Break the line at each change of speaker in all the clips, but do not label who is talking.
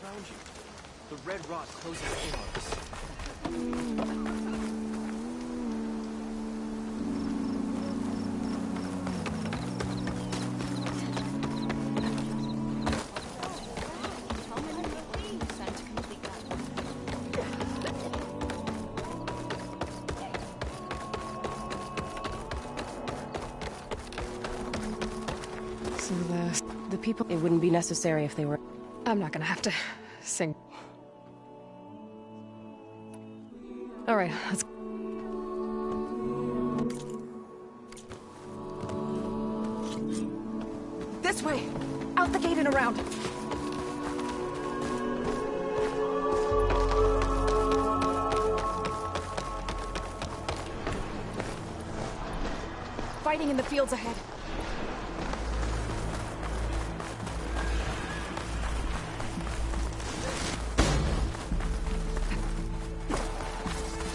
around you. The red rot closes in on us.
So the people... It wouldn't be necessary if they were...
I'm not gonna have to sing. All right, let's...
This way! Out the gate and around! Fighting in the fields ahead.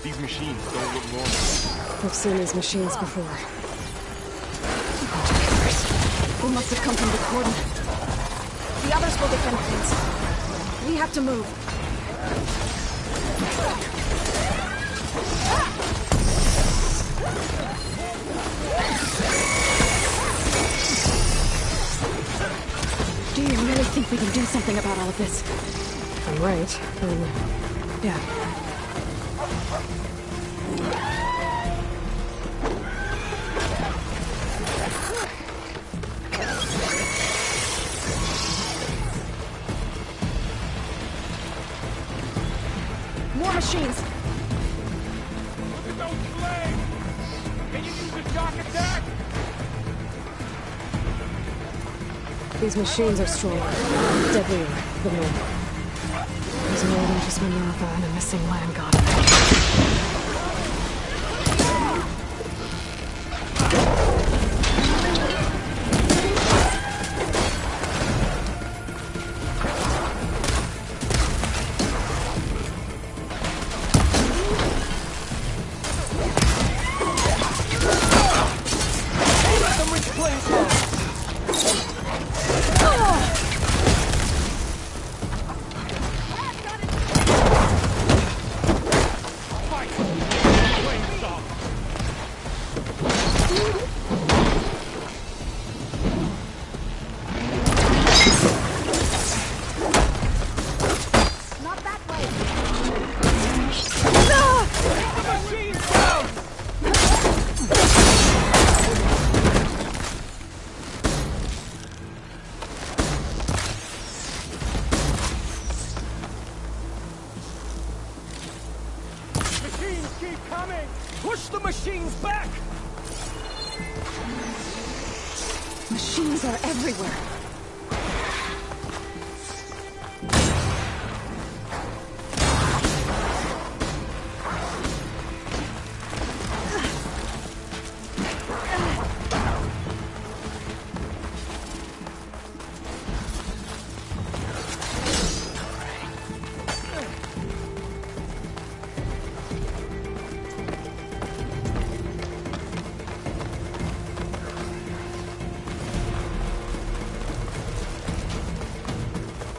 These machines don't look normal.
I've seen these machines before.
They must have come from the cordon. The others will defend things. We have to move. Do you really think we can do something about all of this?
I'm right. Yeah.
More machines!
Look at those flames! Can you use a shock attack?
These machines are stronger, deadlier than normal. There's more than just Minerva and a missing land god.
Keep coming! Push the machines back!
Machines are everywhere.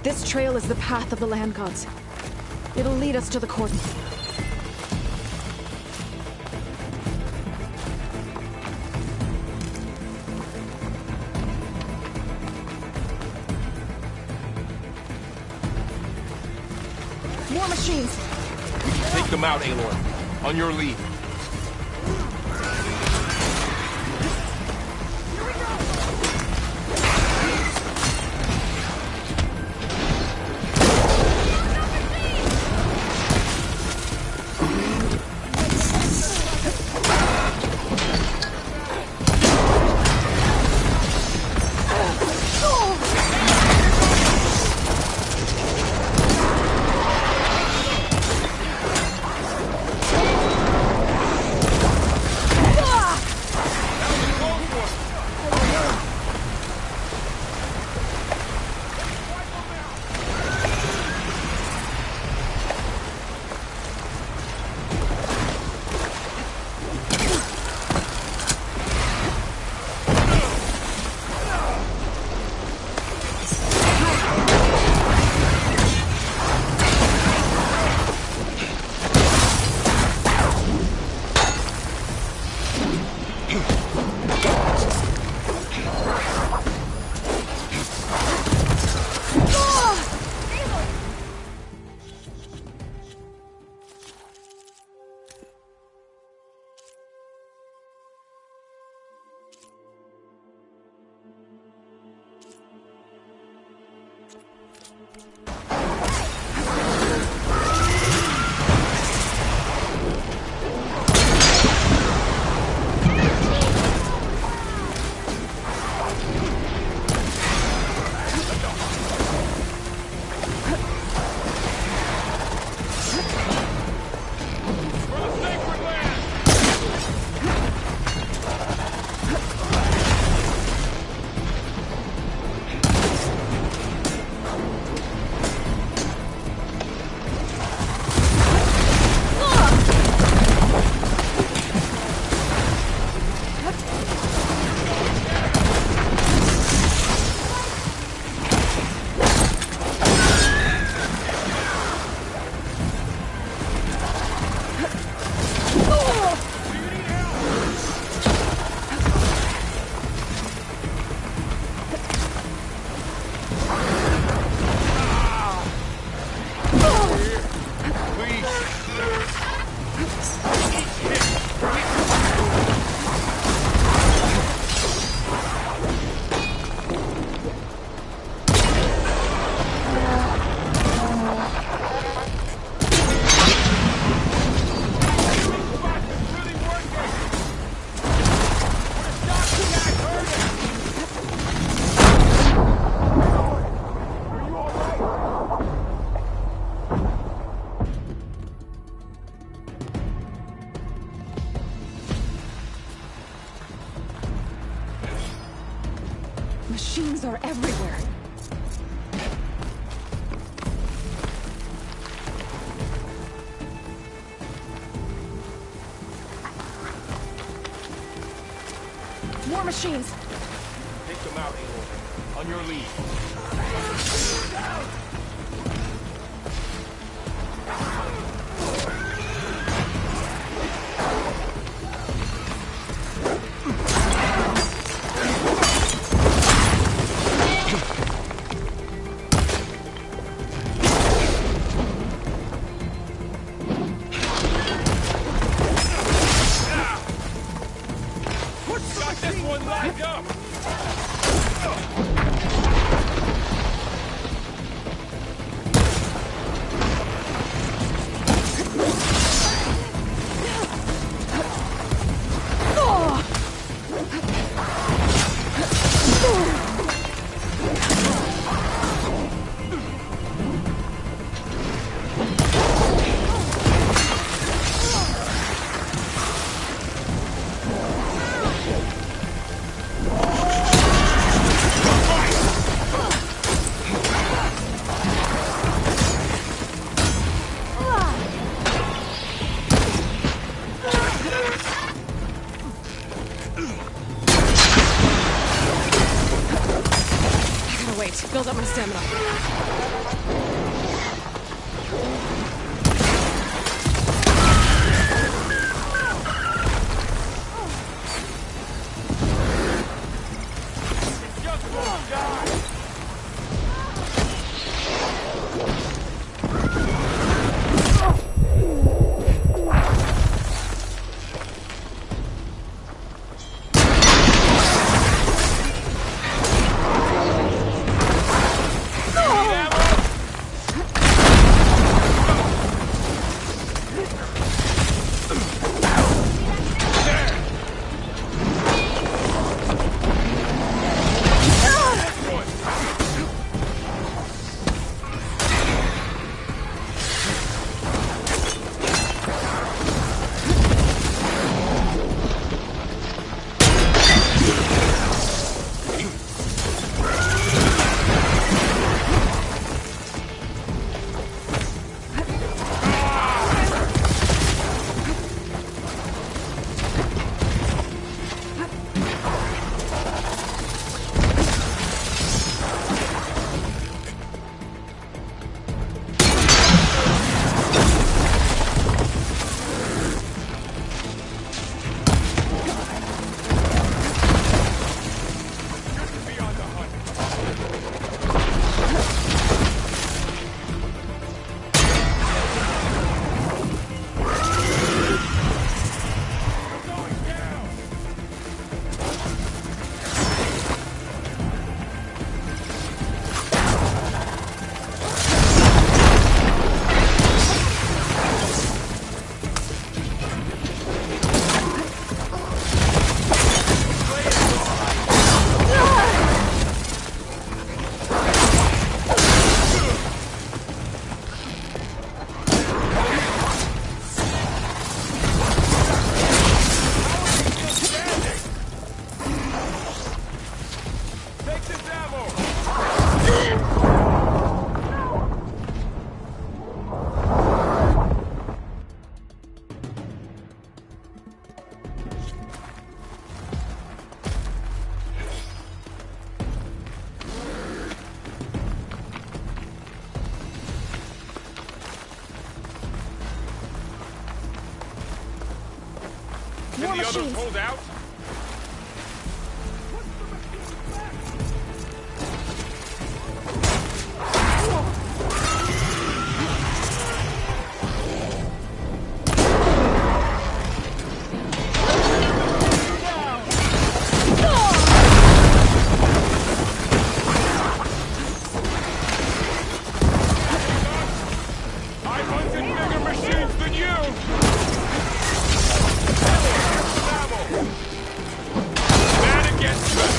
This trail is the path of the land gods. It'll lead us to the cordon. More machines!
Take them out, Aloy. On your lead. For the sacred land!
Machines are everywhere. More machines.
Take them out, Aloy. On your lead. Got this one lined up!
Wait, build up my stamina.
It just won't die! the others
machines.
hold out? I've hunted bigger machines than you! Ammo! Man against man!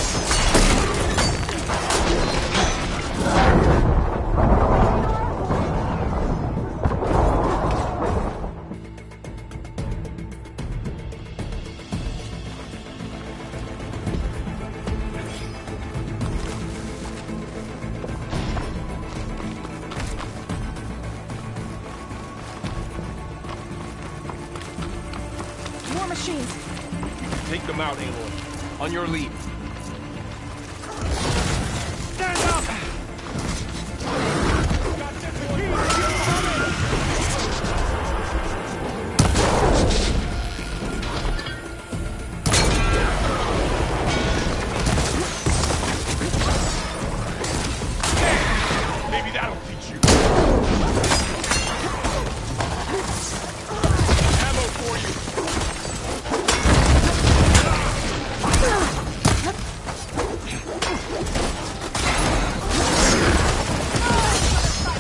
More machines.
Take them out, Aloy. On your lead. Stand up! Got this machine! Incoming! Maybe that'll teach you. Ammo for you.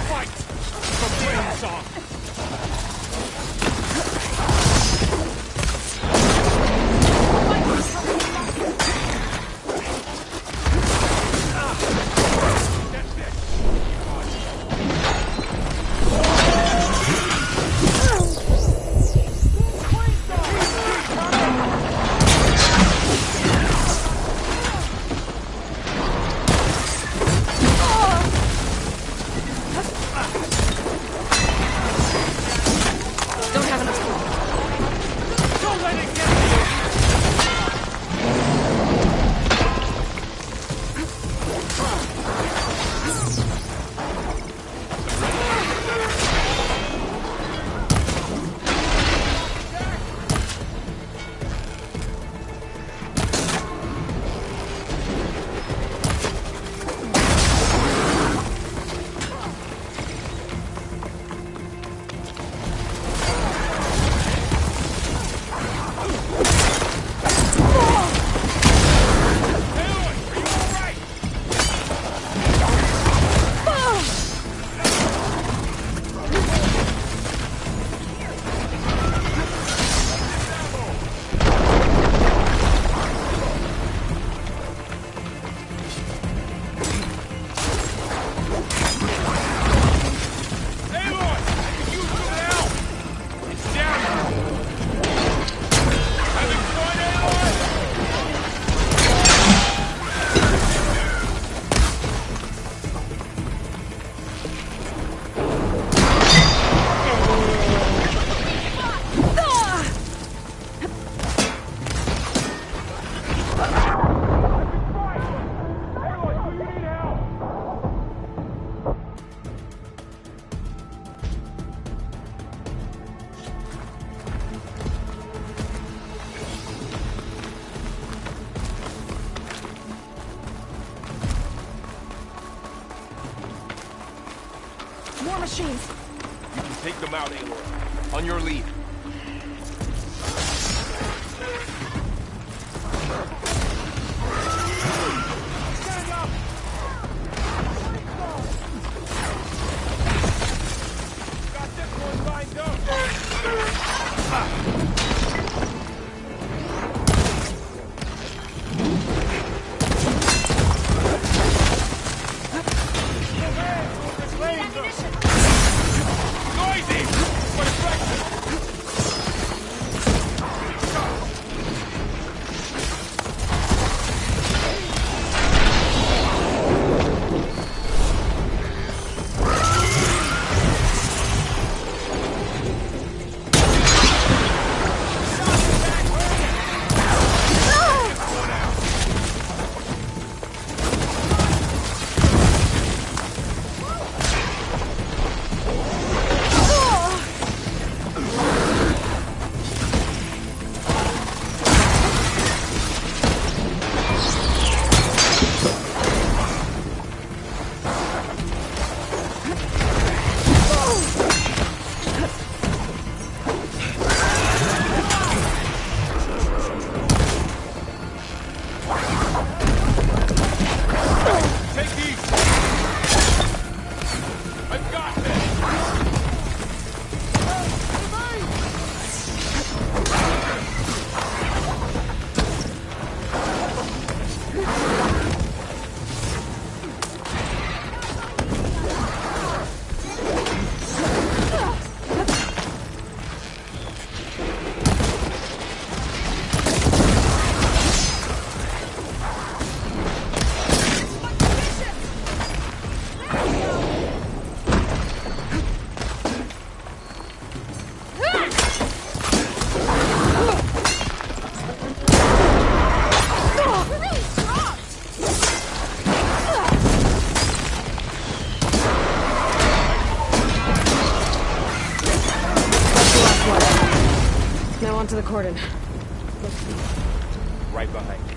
Fight! The flame song! That's it!
Don't have enough time.
Don't let it get you! Aloy, are you alright? Aloy, I can use some help! It's down! Having fun, Aloy? Aloy, you need help!
More machines.
You can take them out, Aloy. On your lead. Stand up! Got this one lined up. Noisy! But effective!
Now onto the cordon.
Right behind you.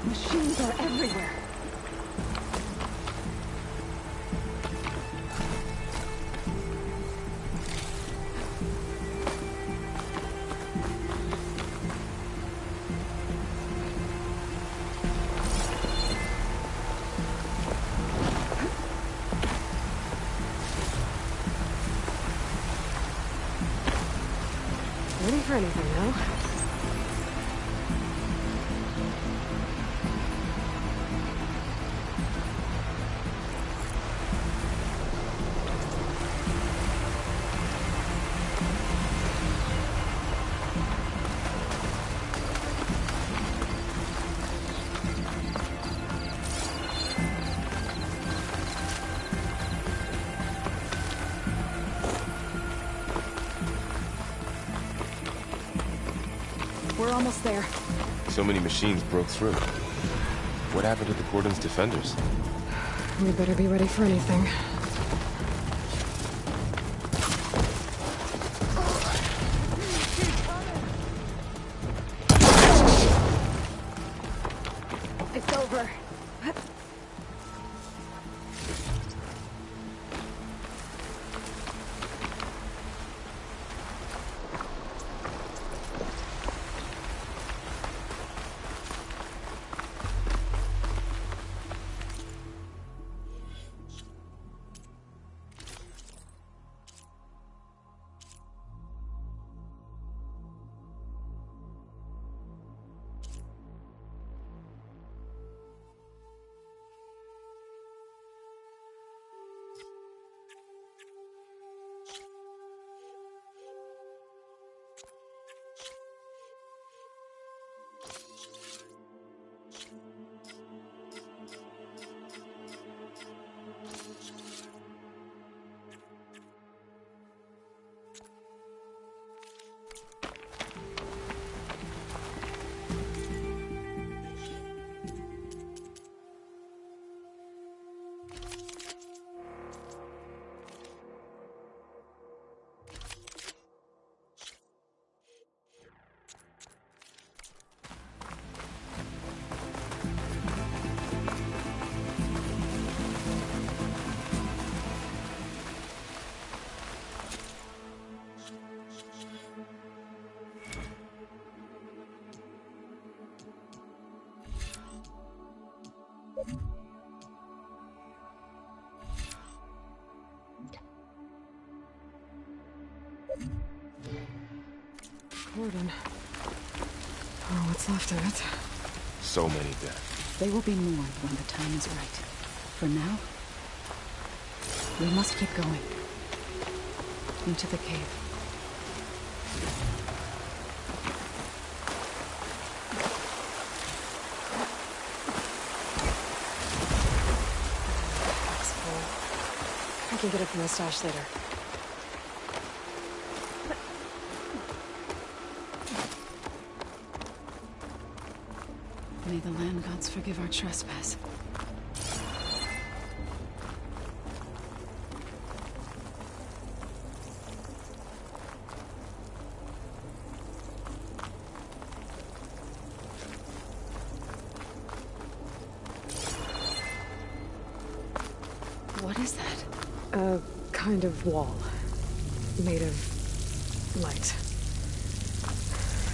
Machines are everywhere.
Ready for anything, no?
We're almost there.
So many machines broke through. What happened to the Cordon's defenders?
We better be ready for anything.
It's over.
Cordon. Oh, what's left of it?
So many dead.
They will be mourned when the time is right. For now, we must keep going. Into the cave.
Pack's full. I can get it from the stash later.
May the land gods forgive our trespass. What is that?
A kind of wall. Made of light.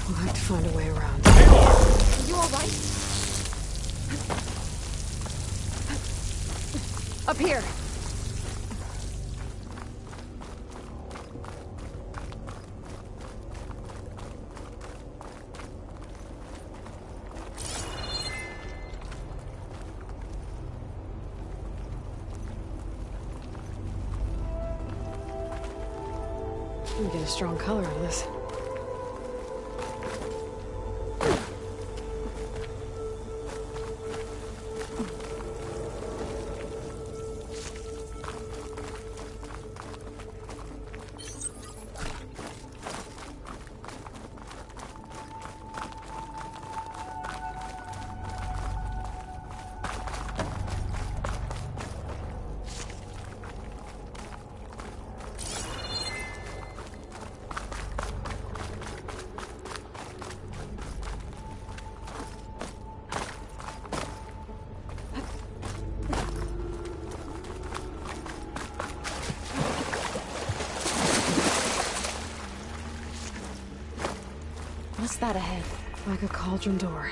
We'll have to find a way around.
Are you alright? Up here!
We get a strong color on this.
What's that ahead?
Like a cauldron door.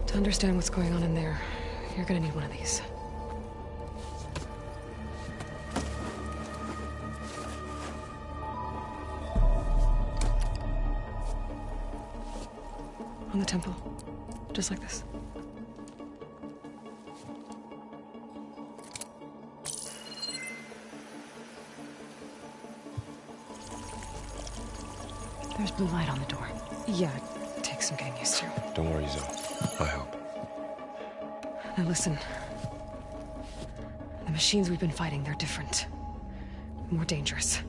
To understand what's going on in there, you're gonna need one of these. On the temple. Just like this.
There's blue light on the door.
Yeah, it takes some getting used to.
Don't worry, Zoe. I'll help.
Now listen. The machines we've been fighting, they're different. More dangerous.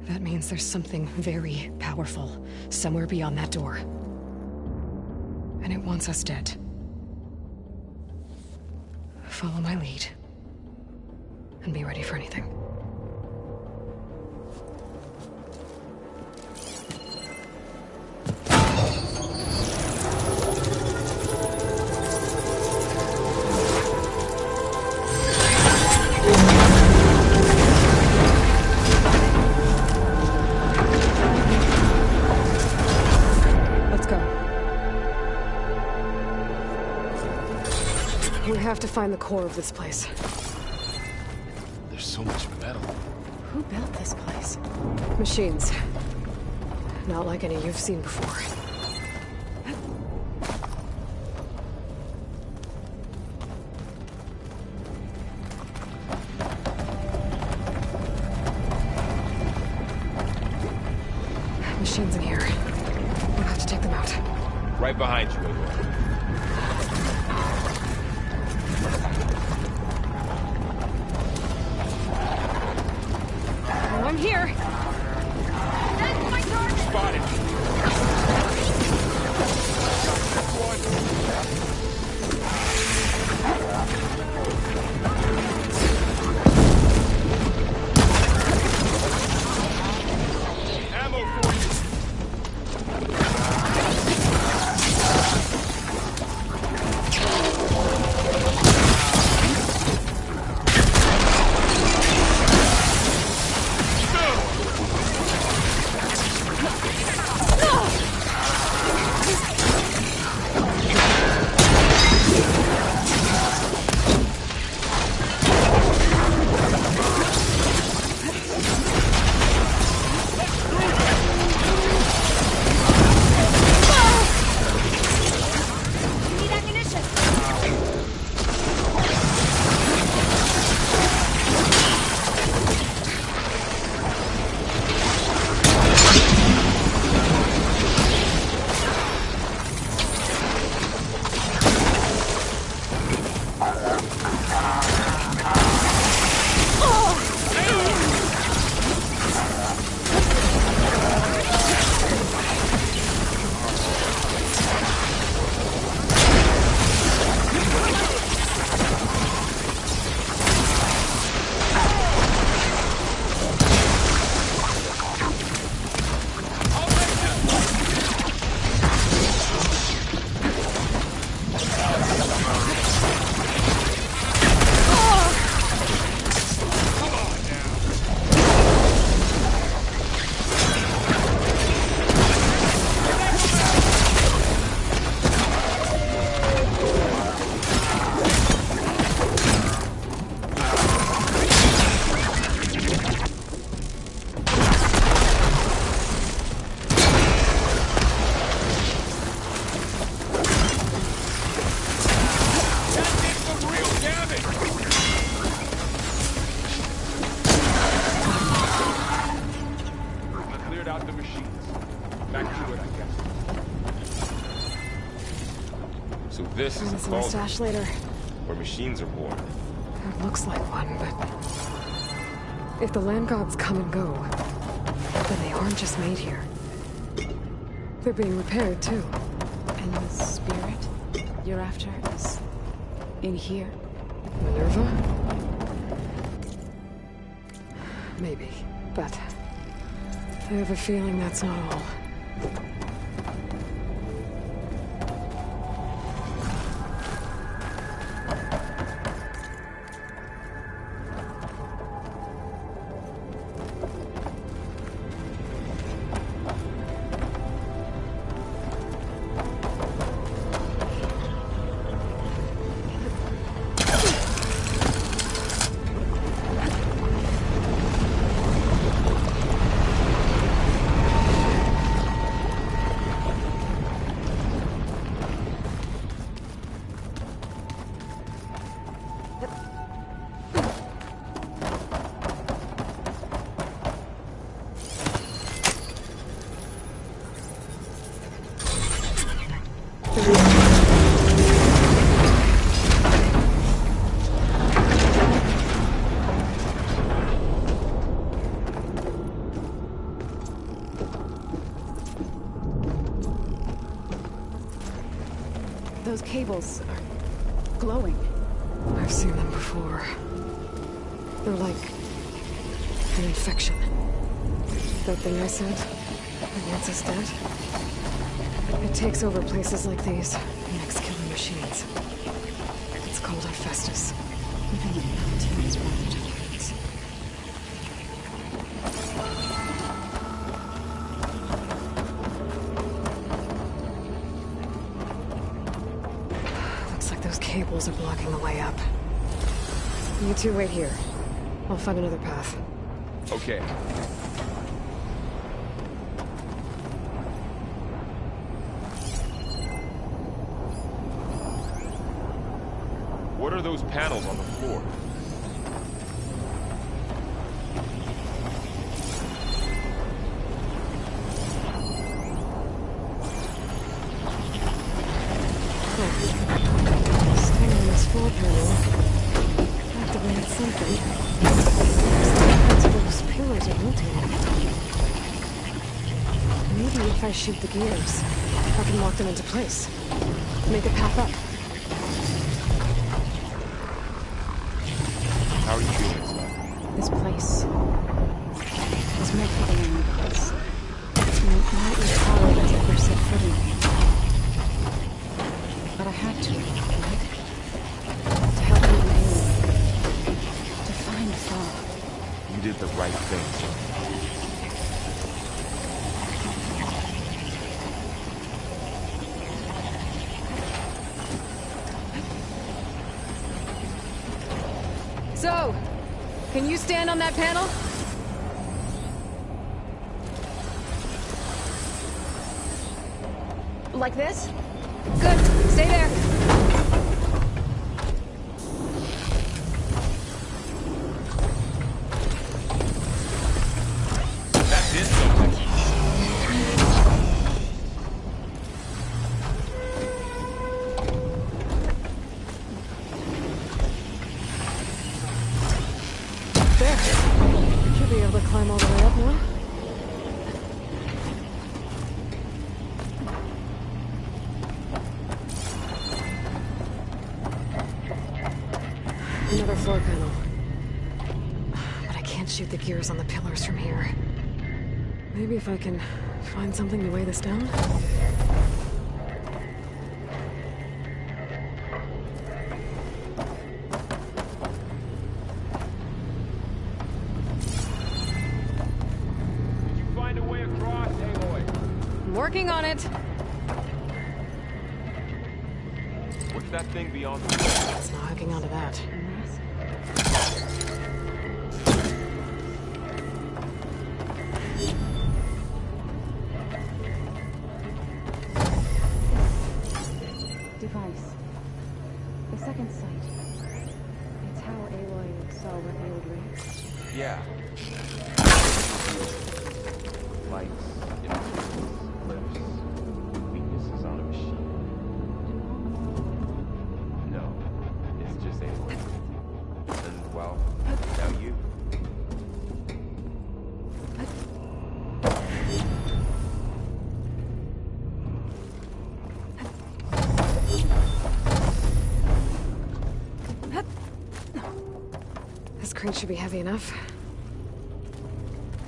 That means there's something very powerful somewhere beyond that door. And it wants us dead. Follow my lead. And be ready for anything. We have to find the core of this place.
There's so much metal.
Who built this place?
Machines. Not like any you've seen before. Machines in here. We'll have to take them out.
Right behind you, Aloy.
I'm here!
That's my target!
Spotted! Ammo for you!
Need ammunition!
Out the machines. Back to it, I guess.
So this is
Find
a
us in my
vault
stash later.
where machines are born.
It looks like one, but If the land gods come and go, then they aren't just made here. They're being repaired, too.
And the spirit you're after is in here?
Minerva? Maybe, but I have a feeling that's not all.
Those cables are glowing.
I've seen them before. They're like an infection. That thing I said, once it's dead, it takes over places like these and makes killing machines. It's called Hephaestus.
Even the mountain is wrapped in words.
Looks like those cables are blocking the way up. You two wait here. I'll find another path.
Okay. What are those panels on the floor?
Staying on this floor panel activated something. Parts of those pillars are rotating. Maybe if I shoot the gears, I can lock them into place. Make a path up.
How are you feeling, Sly?
This place is meant for the land gods. Not each power has ever set foot in it. But I had to, right? To help you and Aloy. To find Thaw.
You did the right thing.
So, can you stand on that panel?
Like this?
Good. Stay there.
That's it, Sophie.
There. Should be able to climb all the way up now. Another floor panel. But I can't shoot the gears on the pillars from here. Maybe if I can find something to weigh this down?
Did you find a way across, Aloy?
I'm working on it.
What's that thing beyond the wall?
It's not hooking onto that.
Device. The second sight. It's how Aloy saw revealed rays.
Yeah. Lights, images, clips, weaknesses on a machine. No, it's just Aloy. And, well, now you.
crate should be heavy enough.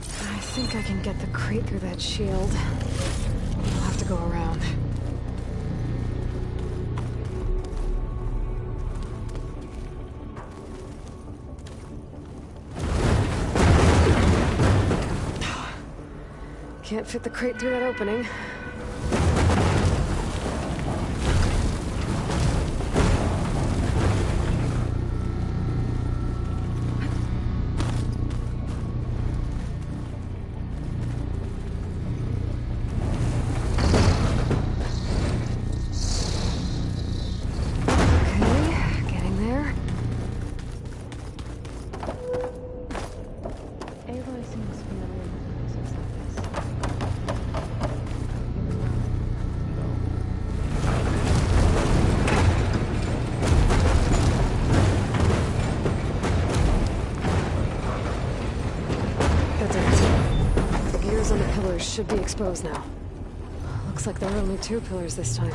I think I can get the crate through that shield. I'll have to go around. Can't fit the crate through that opening. Should be exposed now. Looks like there are only 2 pillars this time.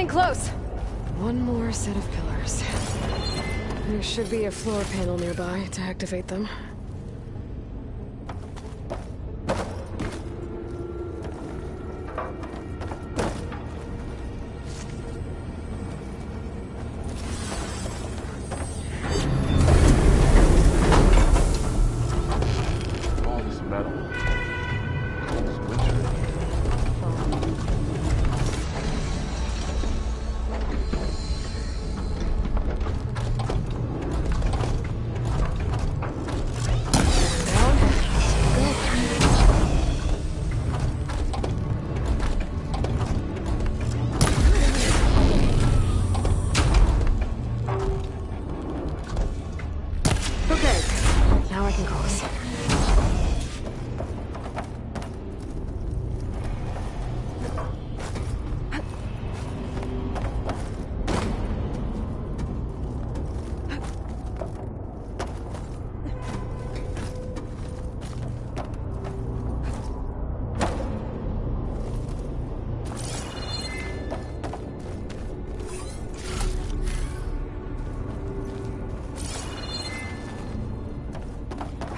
Close. One more set of pillars. There should be a floor panel nearby to activate them.
All this metal. It's wintry.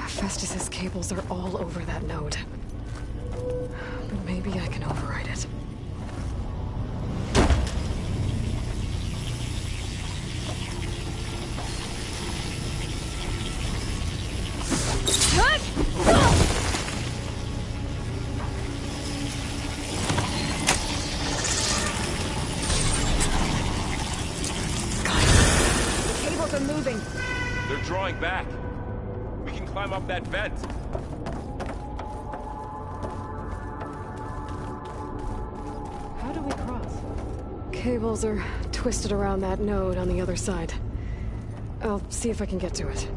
Festus's cables are all over that node. But maybe I can override it.
The cables are moving.
They're drawing back. We can climb up that vent.
How do we cross?
Cables are twisted around that node on the other side. I'll see if I can get to it.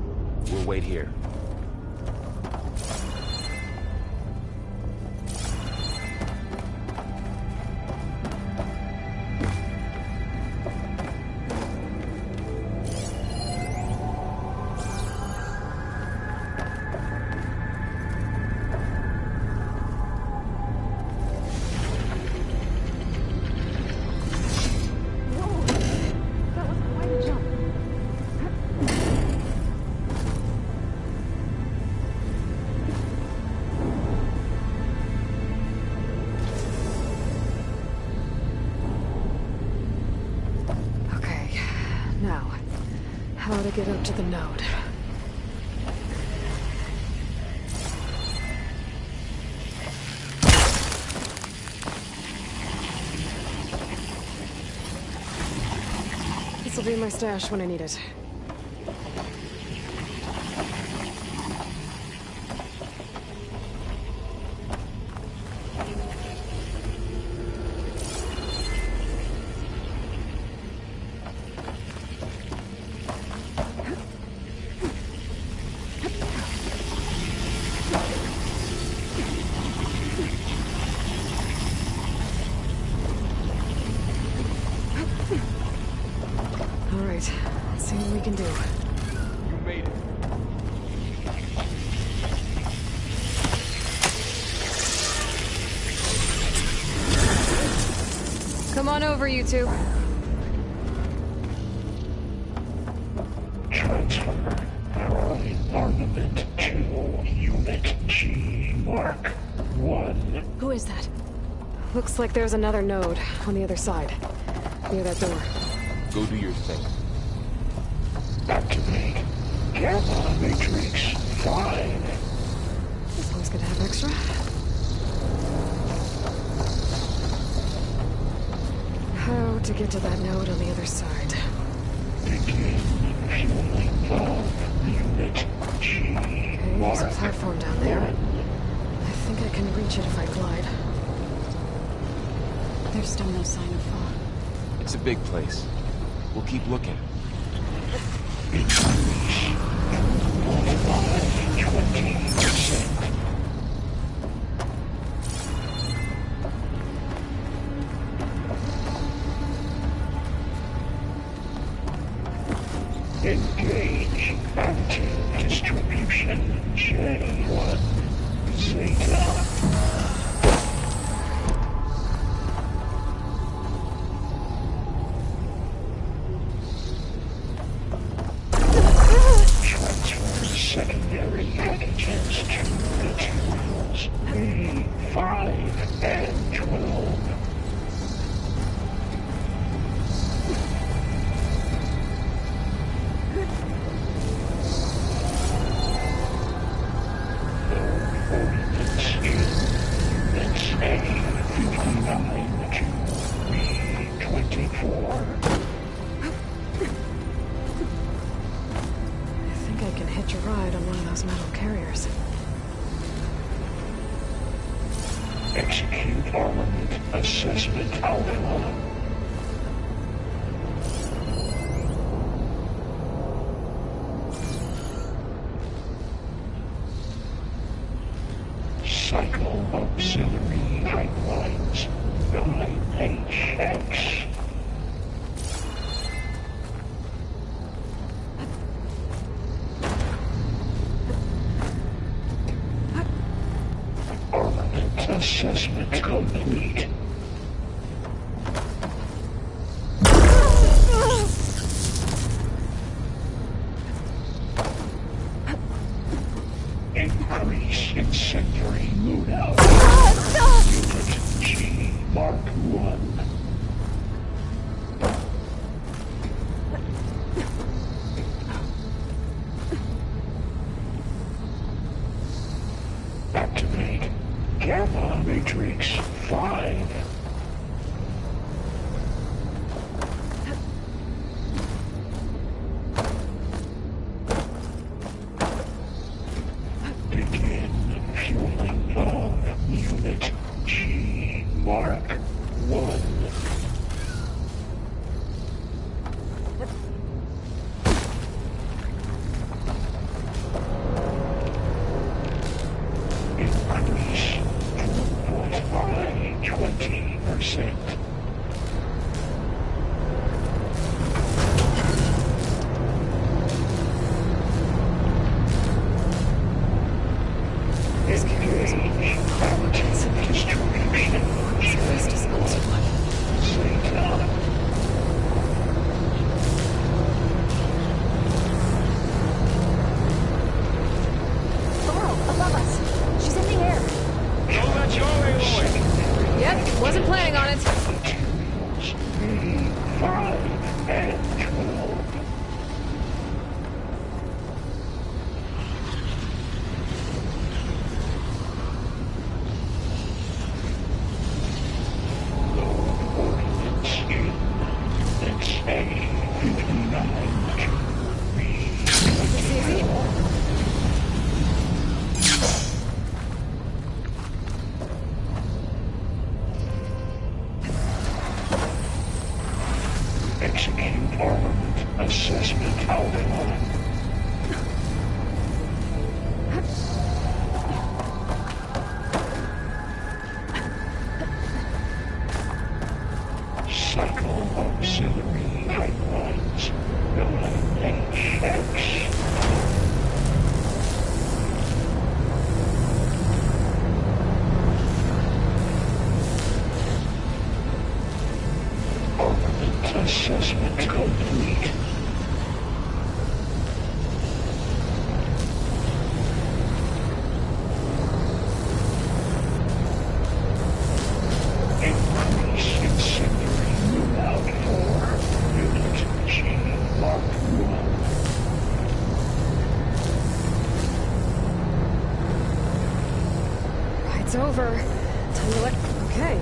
We'll wait here.
How to get up to the node. This'll be my stash when I need it.
right. Let's see what we can do.
You made it.
Come on over, you two.
Transfer alloy armament to Unit G Mark 1.
Who is that?
Looks like there's another node on the other side, near that door.
Go do your thing.
Activate Gamma Matrix 5.
It's always good to have extra. How to get to that node on the other side?
Begin fueling valve Unit G
Okay, there's a
Mark
platform down there.
1.
I think I can reach it if I glide.
There's still no sign of fall.
It's a big place. We'll keep looking.
Increase 20%. Engage anti-distribution J1 Zeta. Transfer secondary packages to materials A5 and 12.
I think I can hitch a ride on one of those metal carriers.
Execute armament assessment alpha. Cycle auxiliary pipelines 9HX. Armament assessment complete. Increase incendiary loadout. Unit G Mark 1. Activate Gamma Matrix 5. Begin fueling of Unit G Mark 1. Increase throughput by 20%. Engage anti-distribution Zeta.
Laurel, above us. She's in the air.
No, that's your Aloy.
Yep, wasn't planning on it.
Materials A5 and 12. Load ordnance in. It's A59 to B20. Execute armament assessment alpha. Cycle auxiliary pipelines is LMHX. Armament assessment complete. Increase incendiary rebound 4. Unit G Mark 1.
It's over. Time to let... Okay.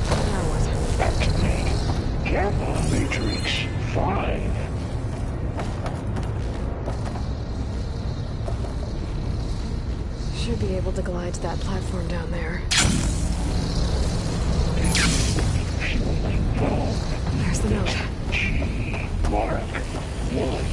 Now what?
Activate Gamma Matrix 5.
Should be able to glide to that platform down there.
Fueling valve
There's the note.
G Mark 1.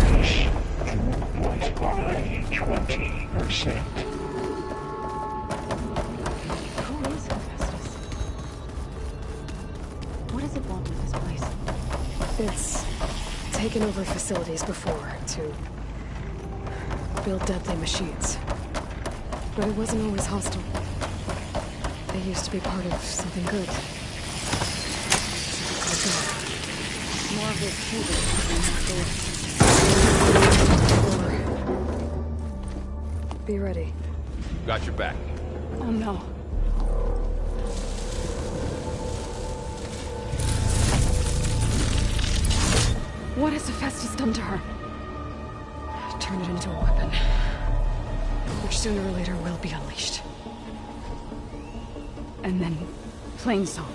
This 20%.
Who is Hephaestus? What does it want with this place?
It's taken over facilities before to build deadly machines. But it wasn't always hostile. They used to be part of something good. Something called
More of this cubit than that door.
God. Or... Be ready.
Got your back.
Oh no. What has Hephaestus done to her?
Turn it into a weapon. Which sooner or later will be unleashed.
And then, Plainsong.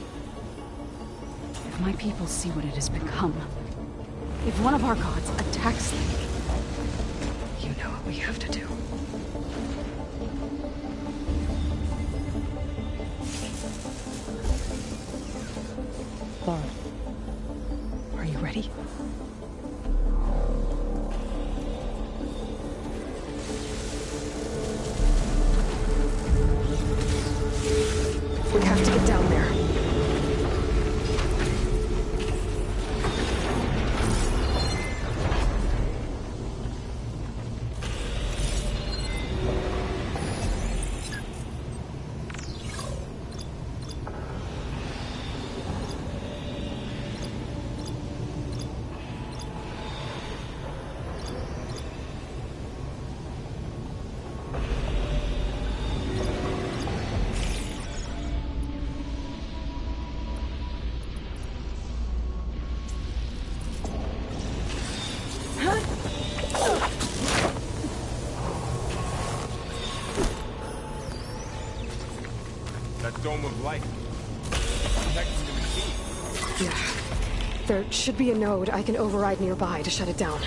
If my people see what it has become, if one of our gods attacks them,
You know what we have to do.
Laura, are you ready?
We have to get down there.
That dome of light. Protecting the machine.
Yeah. There should be a node I can override nearby to shut it down.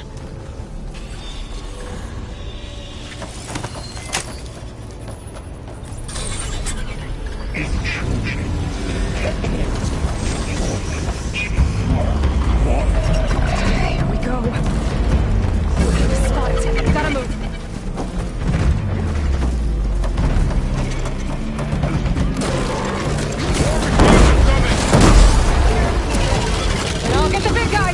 Intrusion.
Here we go. Spot it. Gotta move. And I'll get the big guy.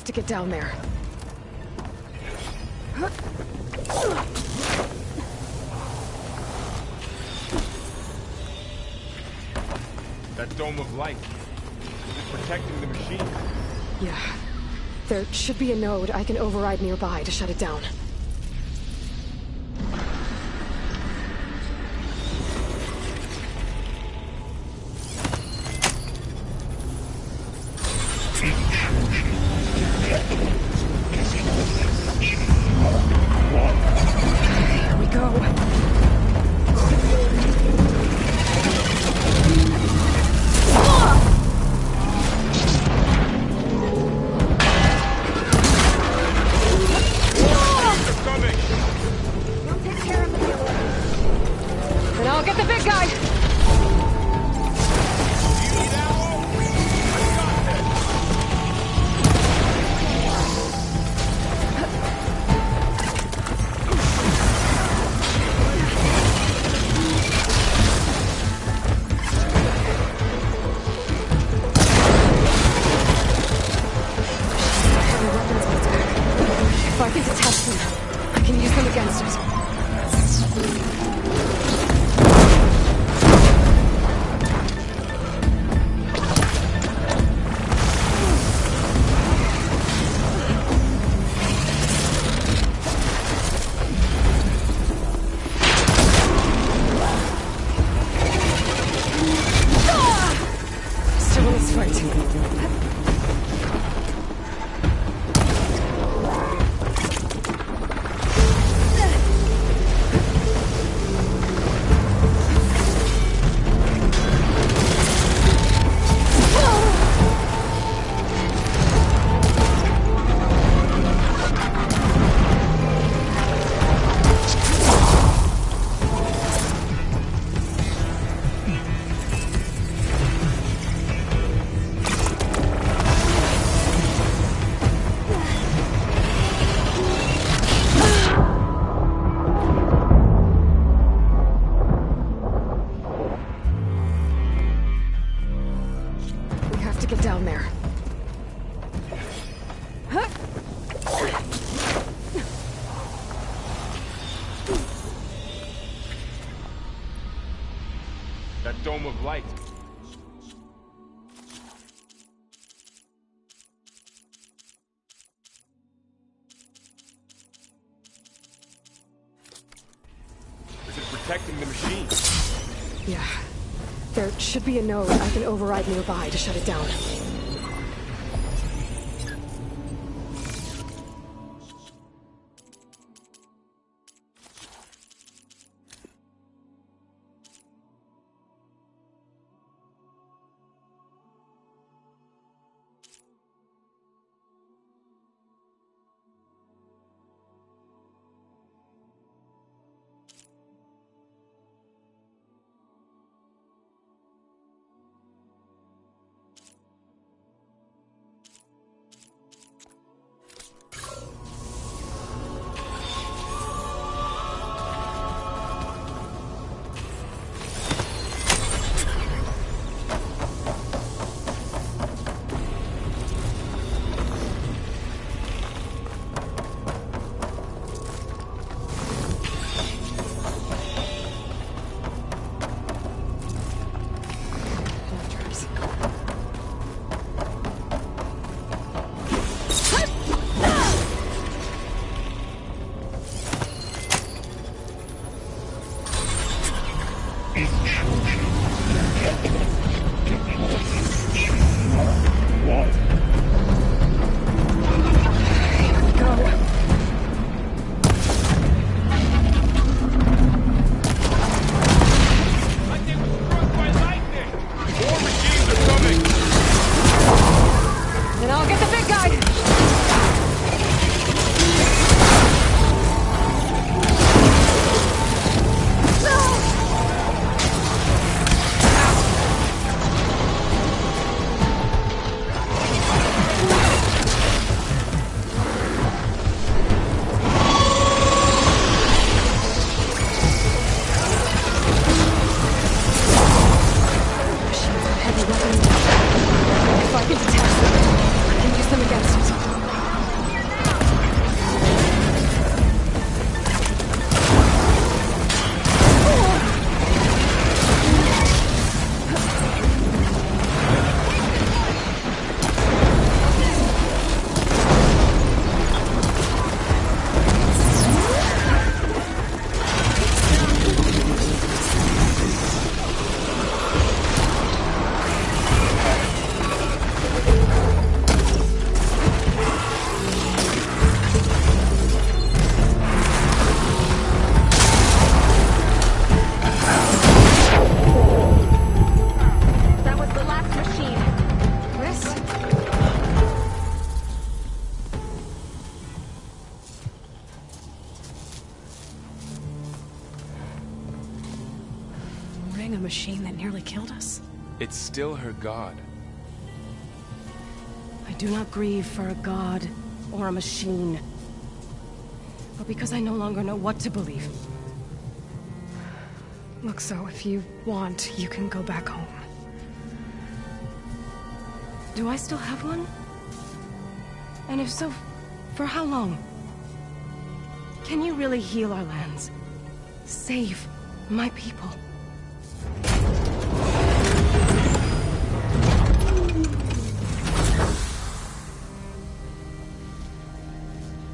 to get down there.
That dome of light. Is it protecting the machine?
Yeah. There should be a node I can override nearby to shut it down. Here we go.
We'll take care of the killer.
And I'll get the big guy!
Do you need ammo? I got this.
Heavy weapons on its back. If I can detach them, I can use them against it. Still in this fight. We have to get down there.
That dome of light. Is it protecting the machine?
Yeah. There should be a node I can override nearby to shut it down.
fighting a machine that nearly killed us?
It's still her god.
I do not grieve for a god or a machine, but because I no longer know what to believe.
Look, so if you want, you can go back home.
Do I still have one? And if so, for how long? Can you really heal our lands? Save my people?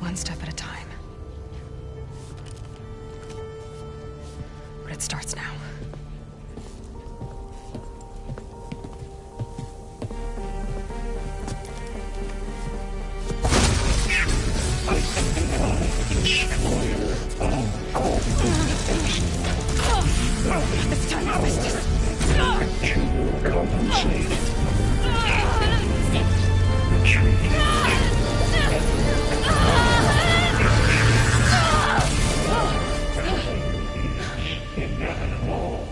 One step at a time. But it starts now.
It's time to business.
To compensate. Inevitable.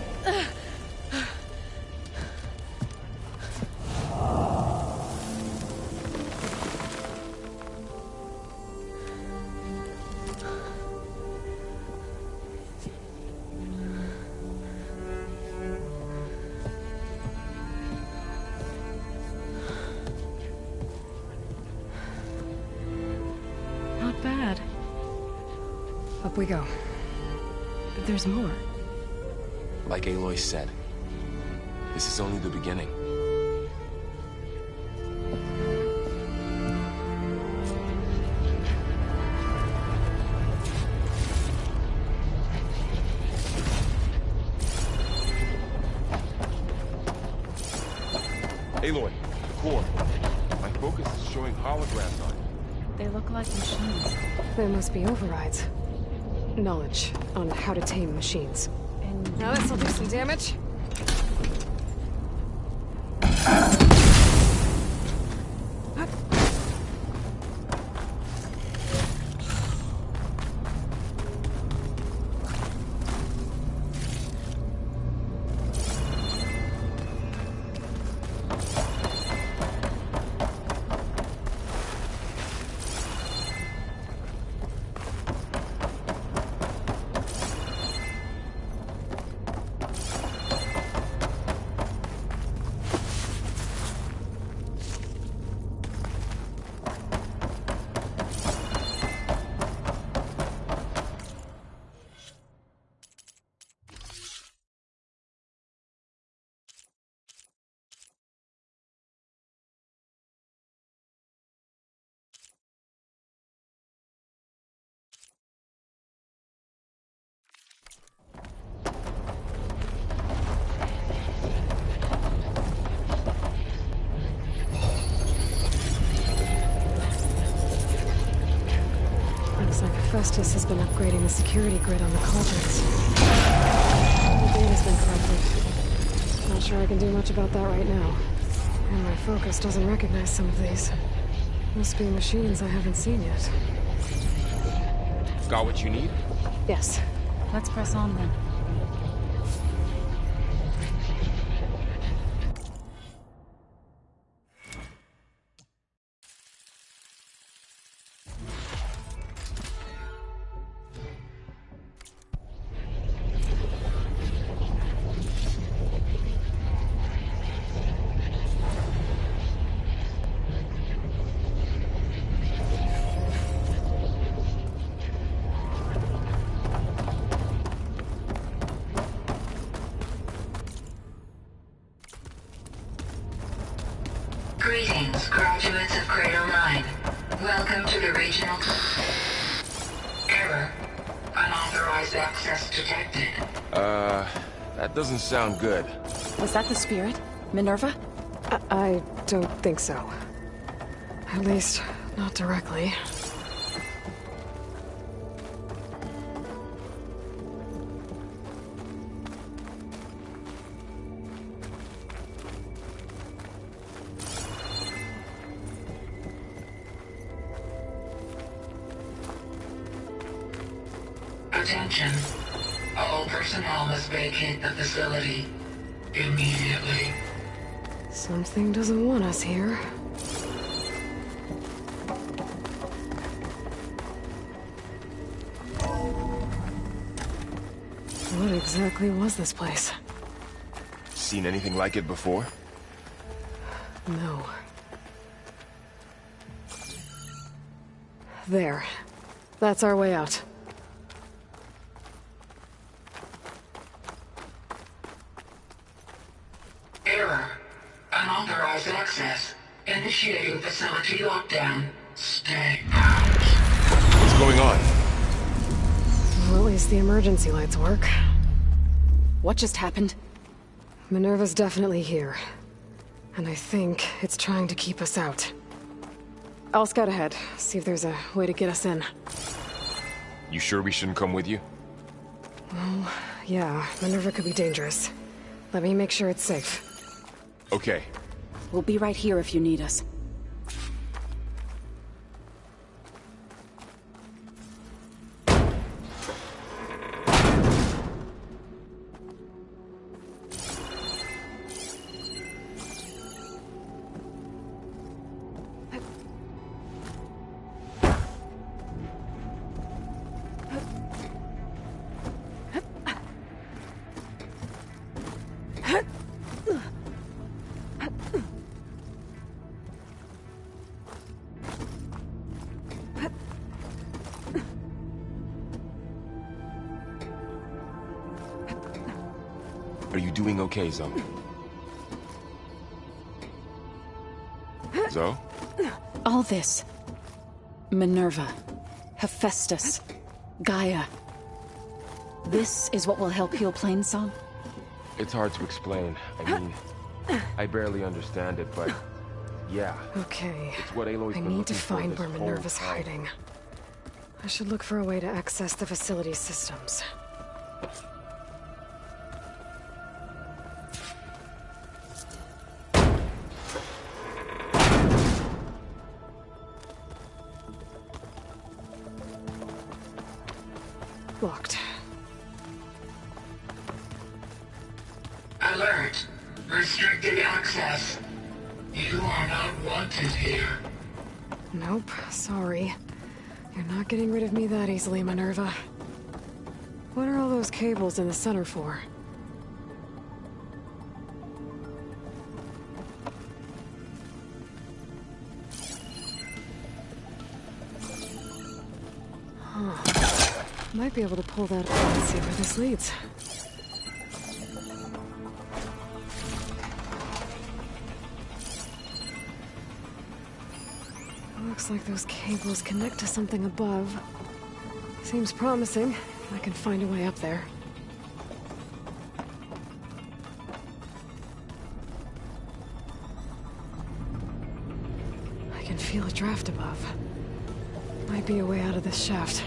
Not bad.
Up we go.
But there's more.
Like Aloy said, this is only the beginning. Aloy, the core. My focus is showing holograms on it.
They look like machines.
There must be overrides. Knowledge on how to tame machines.
And
Now this'll do some damage. Looks like Festus has been upgrading the security grid on the cauldrons. The data's been corrupted. Not sure I can do much about that right now. And my focus doesn't recognize some of these. Must be machines I haven't seen yet.
Got what you need?
Yes.
let's press on then.
Greetings, graduates of Cradle 9. Welcome to the regional... Error. Unauthorized access detected.
That doesn't sound good.
Was that the spirit? Minerva?
I don't think so. At least, not directly.
Attention. All personnel must vacate the facility immediately.
Something doesn't want us here. What exactly was this place?
Seen anything like it before?
No. There. That's our way out.
Error. Unauthorized access. Initiating facility lockdown. Stay out.
What's going on?
Well, at least the emergency lights work.
What just happened?
Minerva's definitely here. And I think it's trying to keep us out. I'll scout ahead, see if there's a way to get us in.
You sure we shouldn't come with you?
Well, yeah, Minerva could be dangerous. Let me make sure it's safe.
Okay.
We'll be right here if you need us.
Are you doing okay, Zoe? Zoe?
All this. Minerva. Hephaestus. Gaia. This is what will help heal Plainsong?
It's hard to explain. I mean, I barely understand it, but yeah.
Okay.
It's what Aloy's
I
been
need to
looking for
find
this
where
whole
Minerva's
time.
hiding. I should look for a way to access the facility's systems. Locked.
Alert. Restricted access. You are not wanted here.
Nope, sorry. You're not getting rid of me that easily, Minerva. What are all those cables in the center for? Huh. Might be able to pull that up and see where this leads. Looks like those cables connect to something above. Seems promising. I can find a way up there. I can feel a draft above. Might be a way out of this shaft.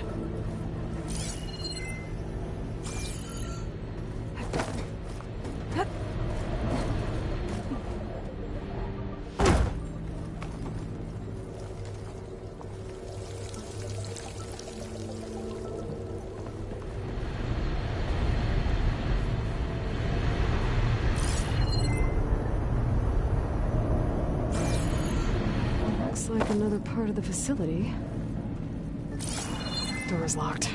Looks like another part of the facility. Door's locked.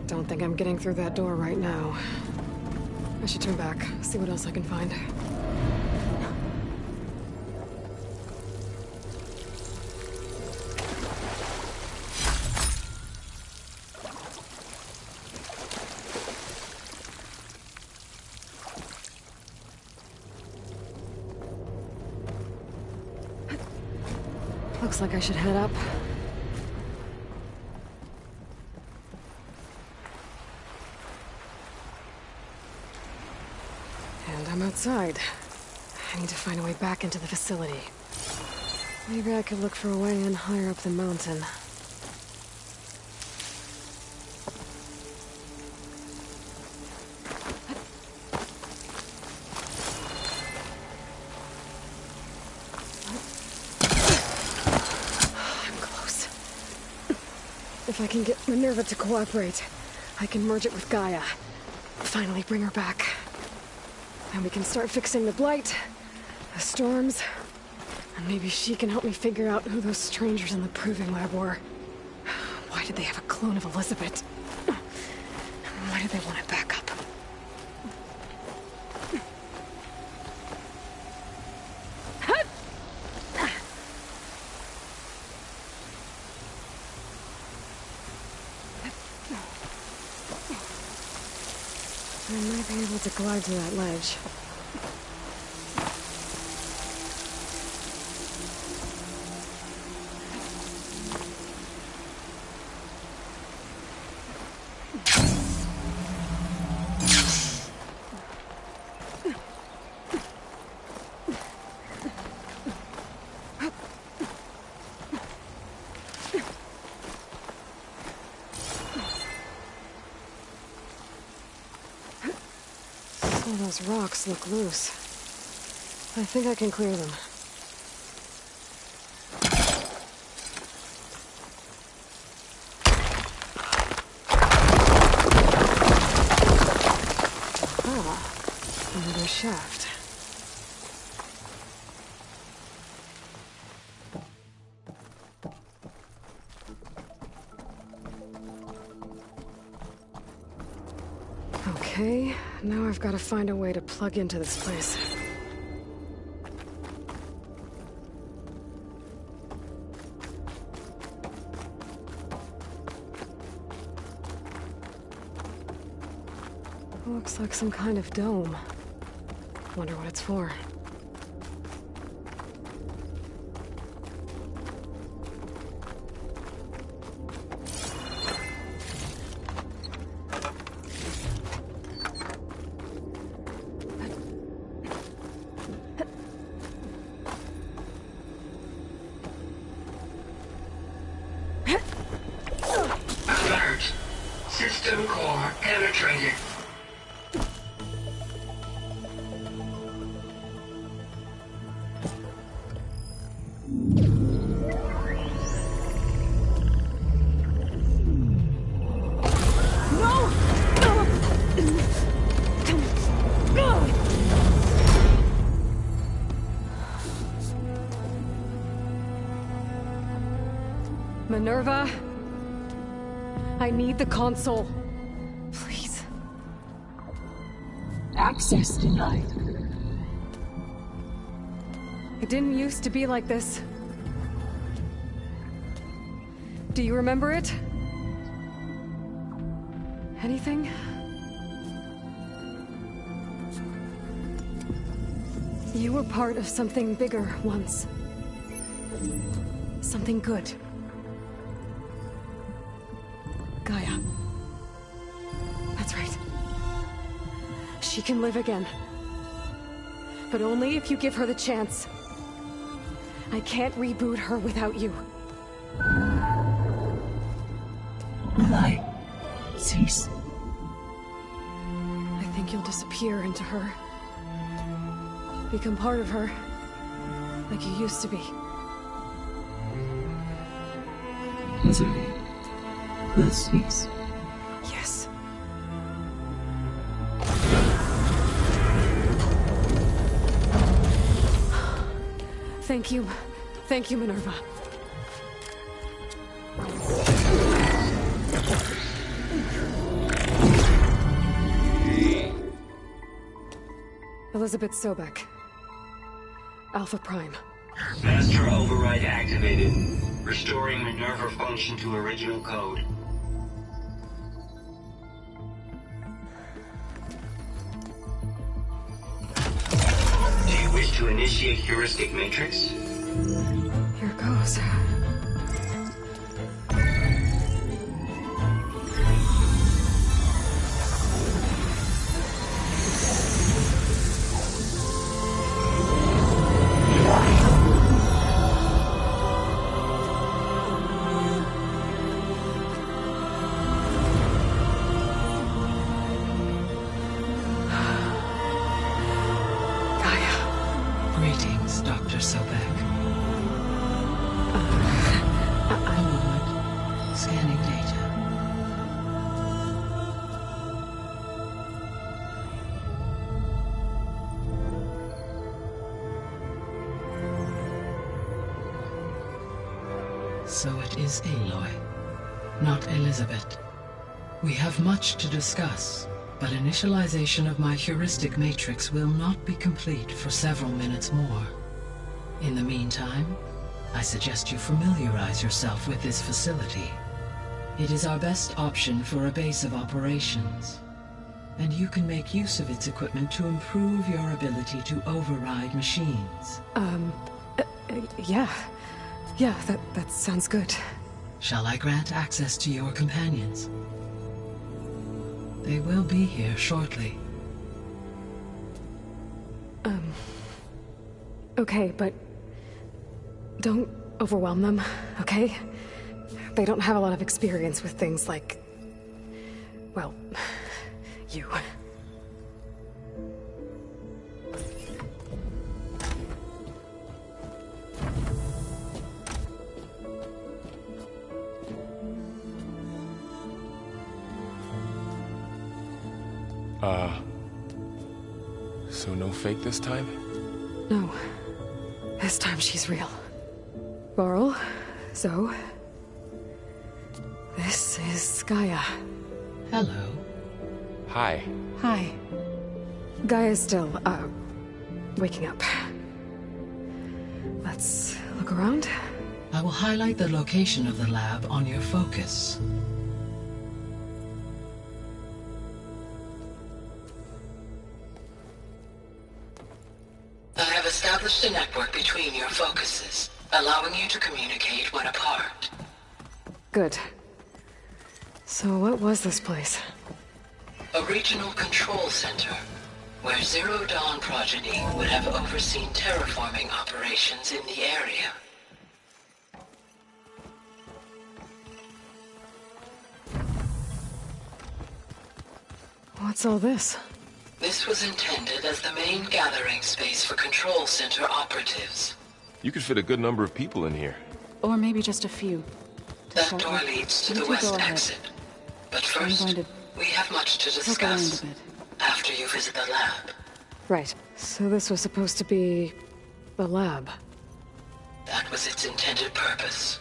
Don't think I'm getting through that door right now. I should turn back, see what else I can find. Looks like I should head up. And I'm outside. I need to find a way back into the facility. Maybe I could look for a way in higher up the mountain. If I can get Minerva to cooperate, I can merge it with Gaia. Finally bring her back. And we can start fixing the Blight, the storms, and maybe she can help me figure out who those strangers in the Proving Lab were. Why did they have a clone of Elizabeth? Why did they want it back up? I might be able to glide to that ledge. Those rocks look loose. I think I can clear them. Ah, another shaft. Okay, now I've got to find a way to plug into this place. Looks like some kind of dome. Wonder what it's for.
Alert. System core penetrated.
Minerva, I need the console. Please.
Access denied.
It didn't used to be like this. Do you remember it? Anything? You were part of something bigger once. Something good. Gaia. That's right. She can live again. But only if you give her the chance. I can't reboot her without you.
Light. Cease.
I think you'll disappear into her. Become part of her. Like you used to be.
Misery. Will cease.
Yes. Thank you. Thank you, Minerva. Elizabeth Sobek. Alpha Prime.
Master override activated. Restoring Minerva function to original code. Do you wish to initiate heuristic matrix?
Here goes.
Greetings, Dr. Sobek. I'm Maud. Scanning data.
So it is Aloy, not Elizabeth. We have much to discuss, but initialization of my heuristic matrix will not be complete for several minutes more. In the meantime, I suggest you familiarize yourself with this facility. It is our best option for a base of operations, and you can make use of its equipment to improve your ability to override machines.
Yeah. Yeah, that sounds good.
Shall I grant access to your companions? They will be here shortly.
Okay, but don't overwhelm them, okay? They don't have a lot of experience with things like, well, you.
So no fake this time?
No. This time she's real. Varl, Zoe. This is Gaia.
Hello.
Hi.
Hi. Gaia's still, waking up. Let's look around.
I will highlight the location of the lab on your focus. I have established a network between your focuses, allowing you to communicate when apart.
Good. So what was this place?
A regional control center, where Zero Dawn progeny would have overseen terraforming operations in the area.
What's all this?
This was intended as the main gathering space for control center operatives.
You could fit a good number of people in here.
Or maybe just a few.
That door leads to the west exit. But first, we have much to discuss after you visit the lab.
Right. So this was supposed to be the lab.
That was its intended purpose.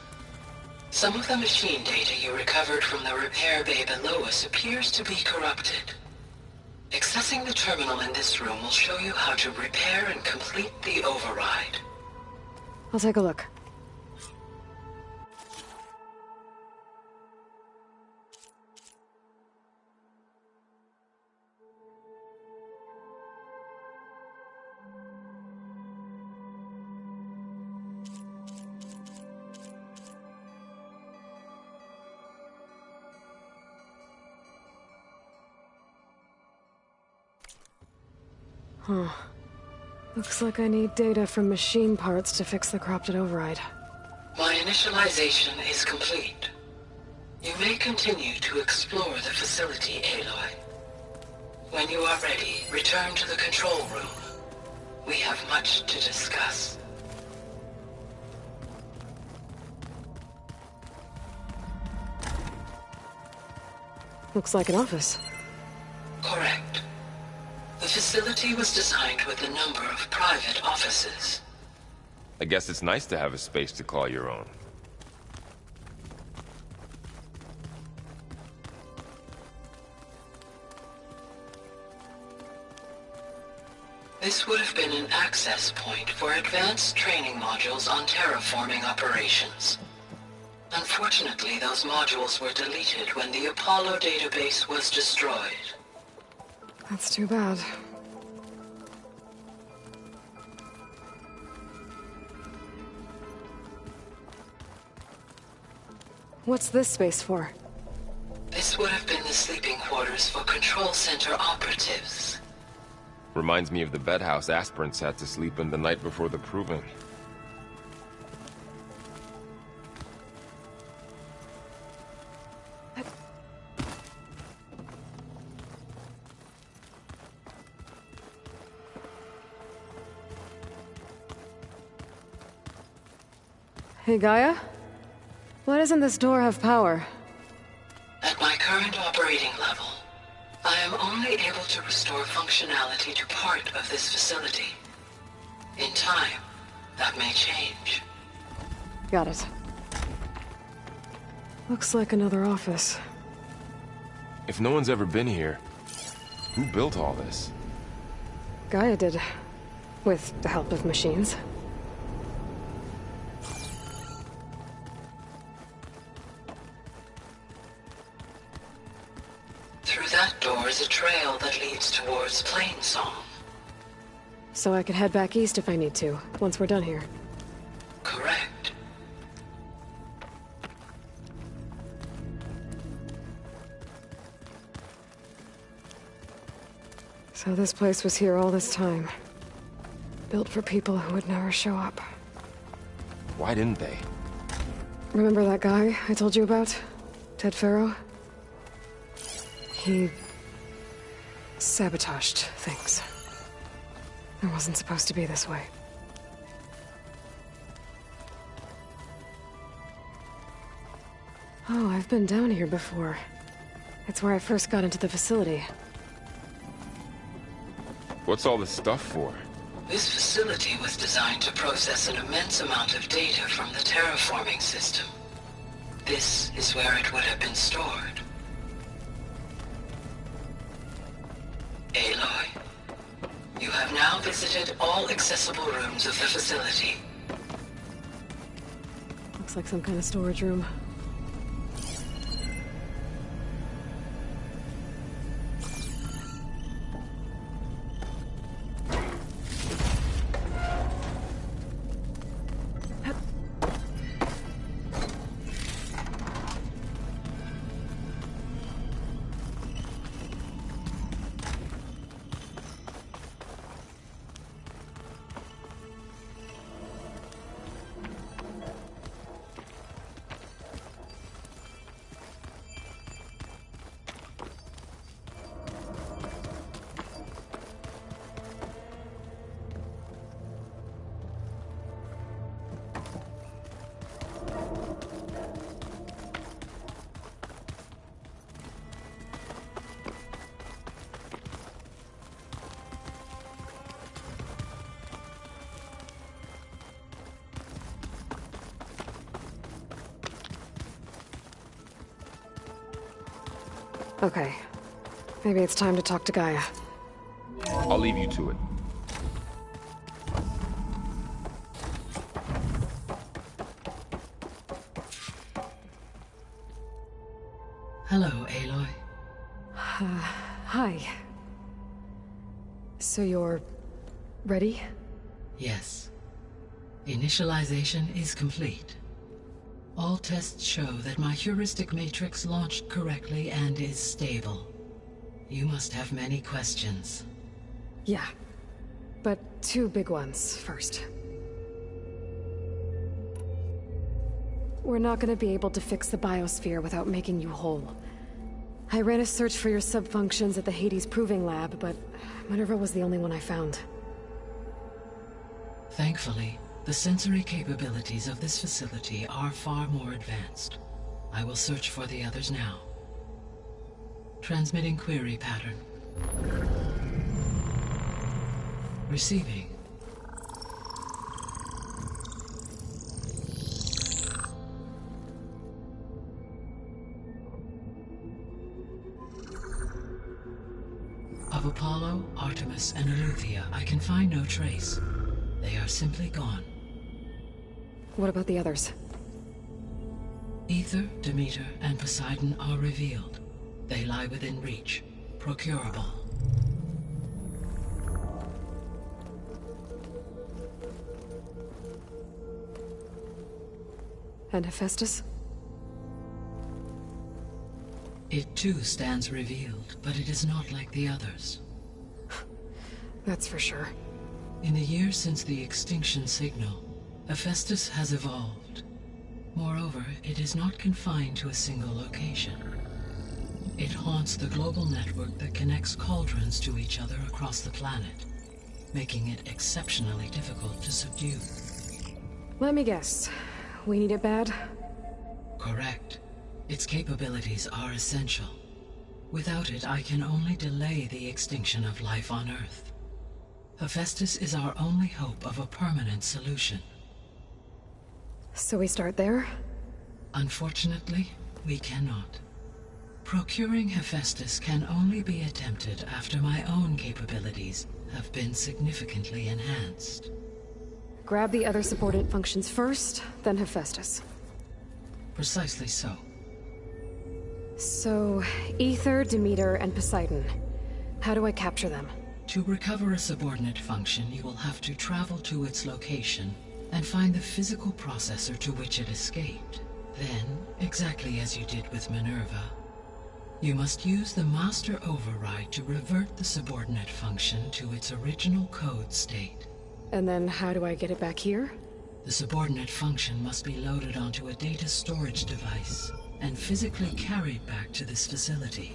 Some of the machine data you recovered from the repair bay below us appears to be corrupted. Accessing the terminal in this room will show you how to repair and complete the override.
I'll take a look. Huh. Looks like I need data from machine parts to fix the corrupted override.
My initialization is complete. You may continue to explore the facility, Aloy. When you are ready, return to the control room. We have much to discuss.
Looks like an office.
Correct. The facility was designed with a number of private offices.
I guess it's nice to have a space to call your own.
This would have been an access point for advanced training modules on terraforming operations. Unfortunately, those modules were deleted when the Apollo database was destroyed.
That's too bad. What's this space for?
This would have been the sleeping quarters for control center operatives.
Reminds me of the bedhouse aspirants had to sleep in the night before the proving.
Hey, Gaia? Why doesn't this door have power?
At my current operating level, I am only able to restore functionality to part of this facility. In time, that may change.
Got it. Looks like another office.
If no one's ever been here, who built all this?
Gaia did. With the help of machines.
Through that door is a trail that leads towards Plainsong.
So I could head back east if I need to, once we're done here.
Correct.
So this place was here all this time. Built for people who would never show up.
Why didn't they?
Remember that guy I told you about? Ted Faro? He sabotaged things. It wasn't supposed to be this way. Oh, I've been down here before. It's where I first got into the facility.
What's all this stuff for?
This facility was designed to process an immense amount of data from the terraforming system. This is where it would have been stored. Aloy, you have now visited all accessible rooms of the facility.
Looks like some kind of storage room. Okay. Maybe it's time to talk to Gaia.
I'll leave you to it.
Hello, Aloy.
Hi. So you're... ready?
Yes. Initialization is complete. All tests show that my heuristic matrix launched correctly and is stable. You must have many questions.
Yeah. But two big ones first. We're not gonna be able to fix the biosphere without making you whole. I ran a search for your subfunctions at the Hades Proving Lab, but Minerva was the only one I found.
Thankfully, the sensory capabilities of this facility are far more advanced. I will search for the others now. Transmitting query pattern. Receiving. Of Apollo, Artemis, and Eleuthia, I can find no trace. They are simply gone.
What about the others?
Aether, Demeter, and Poseidon are revealed. They lie within reach. Procurable.
And Hephaestus?
It too stands revealed, but it is not like the others.
That's for sure.
In the years since the extinction signal, Hephaestus has evolved. Moreover, it is not confined to a single location. It haunts the global network that connects cauldrons to each other across the planet, making it exceptionally difficult to subdue.
Let me guess. We need it bad?
Correct. Its capabilities are essential. Without it, I can only delay the extinction of life on Earth. Hephaestus is our only hope of a permanent solution.
So we start there?
Unfortunately, we cannot. Procuring Hephaestus can only be attempted after my own capabilities have been significantly enhanced.
Grab the other subordinate functions first, then Hephaestus.
Precisely so.
So, Aether, Demeter, and Poseidon. How do I capture them?
To recover a subordinate function, you will have to travel to its location and find the physical processor to which it escaped. Then, exactly as you did with Minerva, you must use the master override to revert the subordinate function to its original code state.
And then how do I get it back here?
The subordinate function must be loaded onto a data storage device and physically carried back to this facility.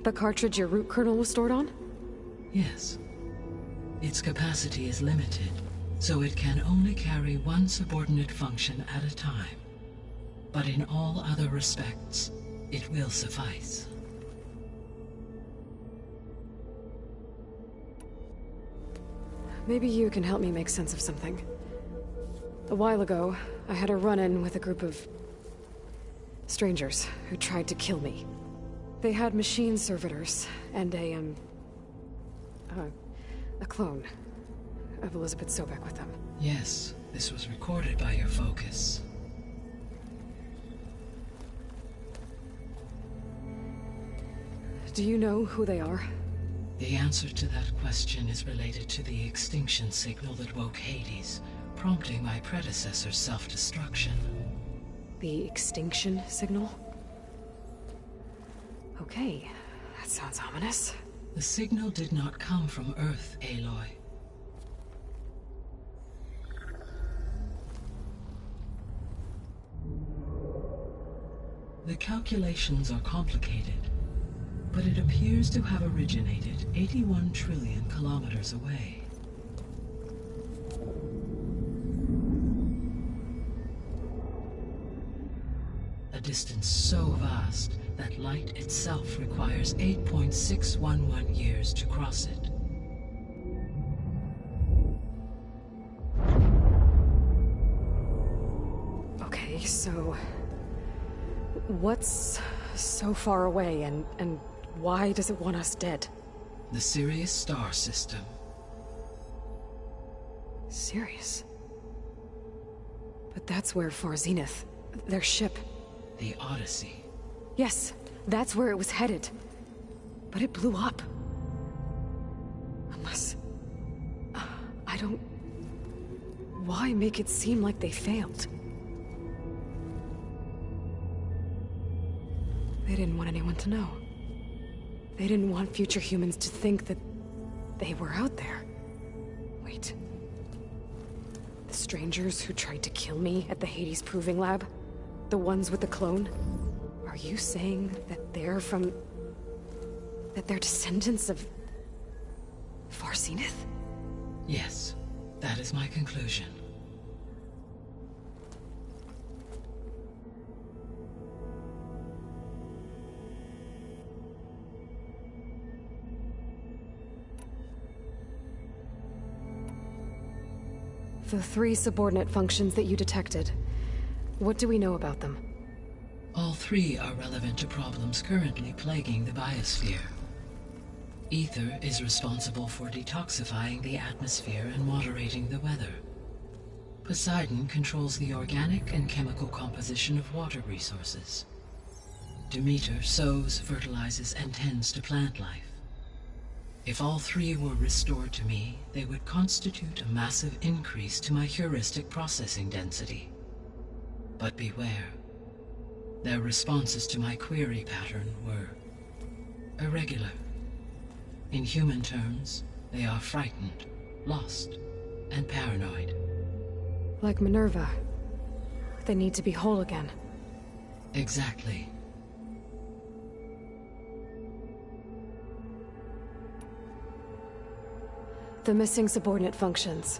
The cartridge your root kernel was stored on?
Yes. Its capacity is limited, so it can only carry one subordinate function at a time. But in all other respects, it will suffice.
Maybe you can help me make sense of something. A while ago, I had a run-in with a group of strangers who tried to kill me. They had machine servitors and a clone of Elizabeth Sobek with them.
Yes, this was recorded by your focus.
Do you know who they are?
The answer to that question is related to the extinction signal that woke Hades, prompting my predecessor's self-destruction.
The extinction signal? Okay, that sounds ominous.
The signal did not come from Earth, Aloy. The calculations are complicated, but it appears to have originated 81 trillion kilometers away. A distance so vast that light itself requires 8.611 years to cross it.
Okay, so what's so far away and why does it want us dead?
The Sirius star system.
Sirius? But that's where Far Zenith, their ship...
The Odyssey.
Yes, that's where it was headed. But it blew up. Unless... I don't... Why make it seem like they failed? They didn't want anyone to know. They didn't want future humans to think that they were out there. Wait. The strangers who tried to kill me at the Hades Proving Lab? The ones with the clone? Are you saying that they're from... that they're descendants of... Far Zenith?
Yes, that is my conclusion.
The 3 subordinate functions that you detected. What do we know about them?
All 3 are relevant to problems currently plaguing the biosphere. Aether is responsible for detoxifying the atmosphere and moderating the weather. Poseidon controls the organic and chemical composition of water resources. Demeter sows, fertilizes, and tends to plant life. If all 3 were restored to me, they would constitute a massive increase to my heuristic processing density. But beware. Their responses to my query pattern were irregular. In human terms, they are frightened, lost, and paranoid.
Like Minerva. They need to be whole again.
Exactly.
The missing subordinate functions.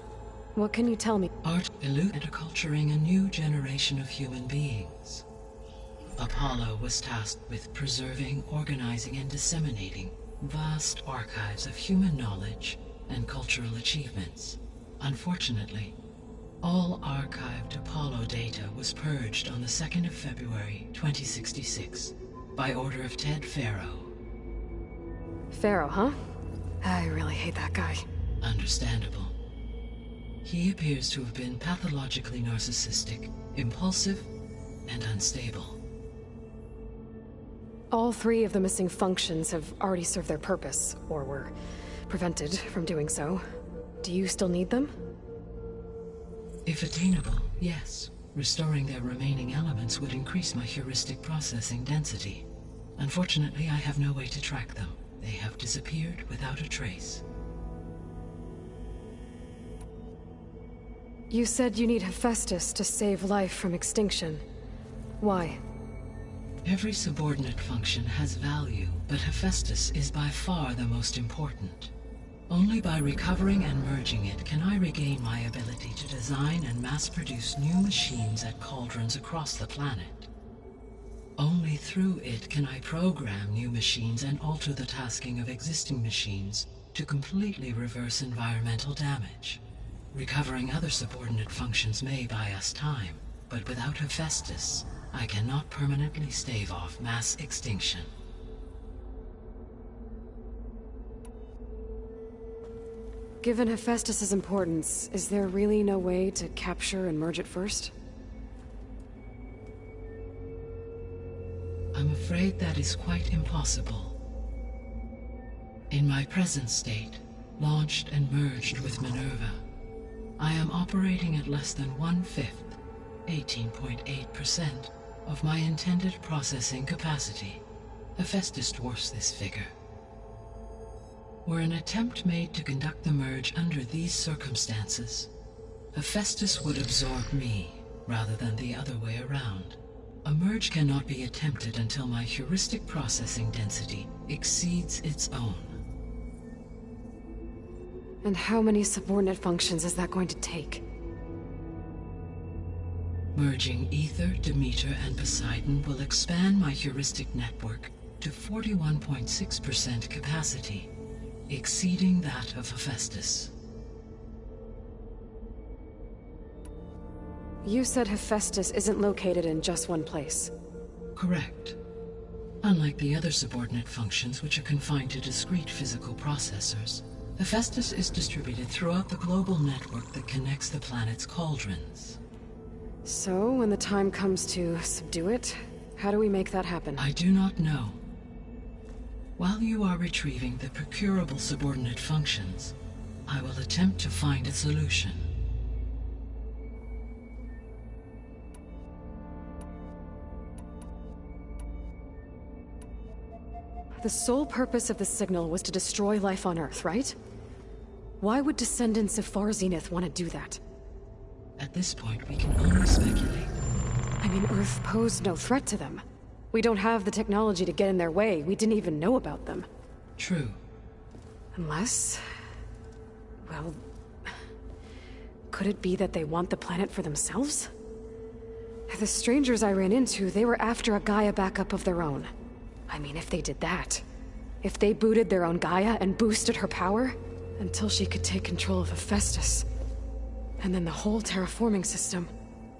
What can you tell me?
Art interculturing a new generation of human beings. Apollo was tasked with preserving, organizing, and disseminating vast archives of human knowledge and cultural achievements. Unfortunately, All archived Apollo data was purged on the 2nd of February, 2066, by order of Ted Faro.
Pharaoh, huh? I really hate that guy.
Understandable. He appears to have been pathologically narcissistic, impulsive, and unstable.
All 3 of the missing functions have already served their purpose, or were prevented from doing so. Do you still need them?
If attainable, yes. Restoring their remaining elements would increase my heuristic processing density. Unfortunately, I have no way to track them. They have disappeared without a trace.
You said you need Hephaestus to save life from extinction. Why?
Every subordinate function has value, but Hephaestus is by far the most important. Only by recovering and merging it can I regain my ability to design and mass-produce new machines at cauldrons across the planet. Only through it can I program new machines and alter the tasking of existing machines to completely reverse environmental damage. Recovering other subordinate functions may buy us time, but without Hephaestus, I cannot permanently stave off mass extinction.
Given Hephaestus's importance, is there really no way to capture and merge it first?
I'm afraid that is quite impossible. In my present state, launched and merged with Minerva, I am operating at less than 1/5, 18.8%, of my intended processing capacity. Hephaestus dwarfs this figure. Were an attempt made to conduct the merge under these circumstances, Hephaestus would absorb me, rather than the other way around. A merge cannot be attempted until my heuristic processing density exceeds its own.
And how many subordinate functions is that going to take?
Merging Ether, Demeter, and Poseidon will expand my heuristic network to 41.6% capacity, exceeding that of Hephaestus.
You said Hephaestus isn't located in just one place.
Correct. Unlike the other subordinate functions, which are confined to discrete physical processors, Hephaestus is distributed throughout the global network that connects the planet's cauldrons.
So, when the time comes to subdue it, how do we make that happen?
I do not know. While you are retrieving the procurable subordinate functions, I will attempt to find a solution.
The sole purpose of the signal was to destroy life on Earth, right? Why would descendants of Far Zenith want to do that?
At this point, we can only speculate.
I mean, Earth posed no threat to them. We don't have the technology to get in their way. We didn't even know about them.
True.
Unless... well... could it be that they want the planet for themselves? The strangers I ran into, they were after a Gaia backup of their own. I mean, if they did that... if they booted their own Gaia and boosted her power... until she could take control of Hephaestus... and then the whole terraforming system...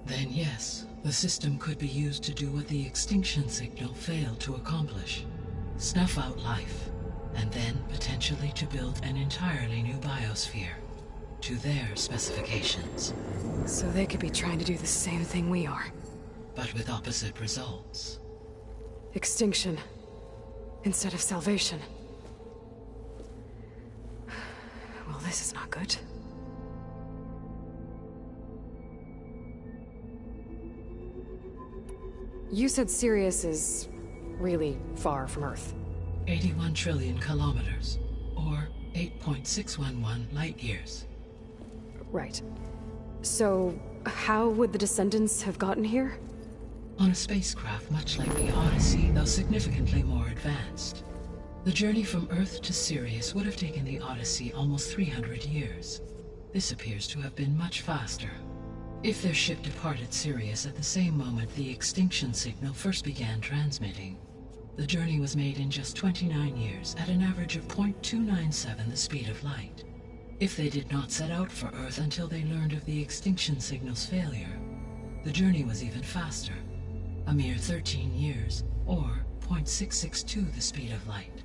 Then yes, the system could be used to do what the extinction signal failed to accomplish. Snuff out life, and then potentially to build an entirely new biosphere, to their specifications.
So they could be trying to do the same thing we are.
But with opposite results.
Extinction, instead of salvation. Well, this is not good. You said Sirius is really far from Earth.
81 trillion kilometers, or 8.611 light years.
Right. So, how would the Descendants have gotten here?
On a spacecraft much like the Odyssey, though significantly more advanced. The journey from Earth to Sirius would have taken the Odyssey almost 300 years. This appears to have been much faster. If their ship departed Sirius at the same moment the extinction signal first began transmitting, the journey was made in just 29 years at an average of 0.297 the speed of light. If they did not set out for Earth until they learned of the extinction signal's failure, the journey was even faster. A mere 13 years, or 0.662 the speed of light.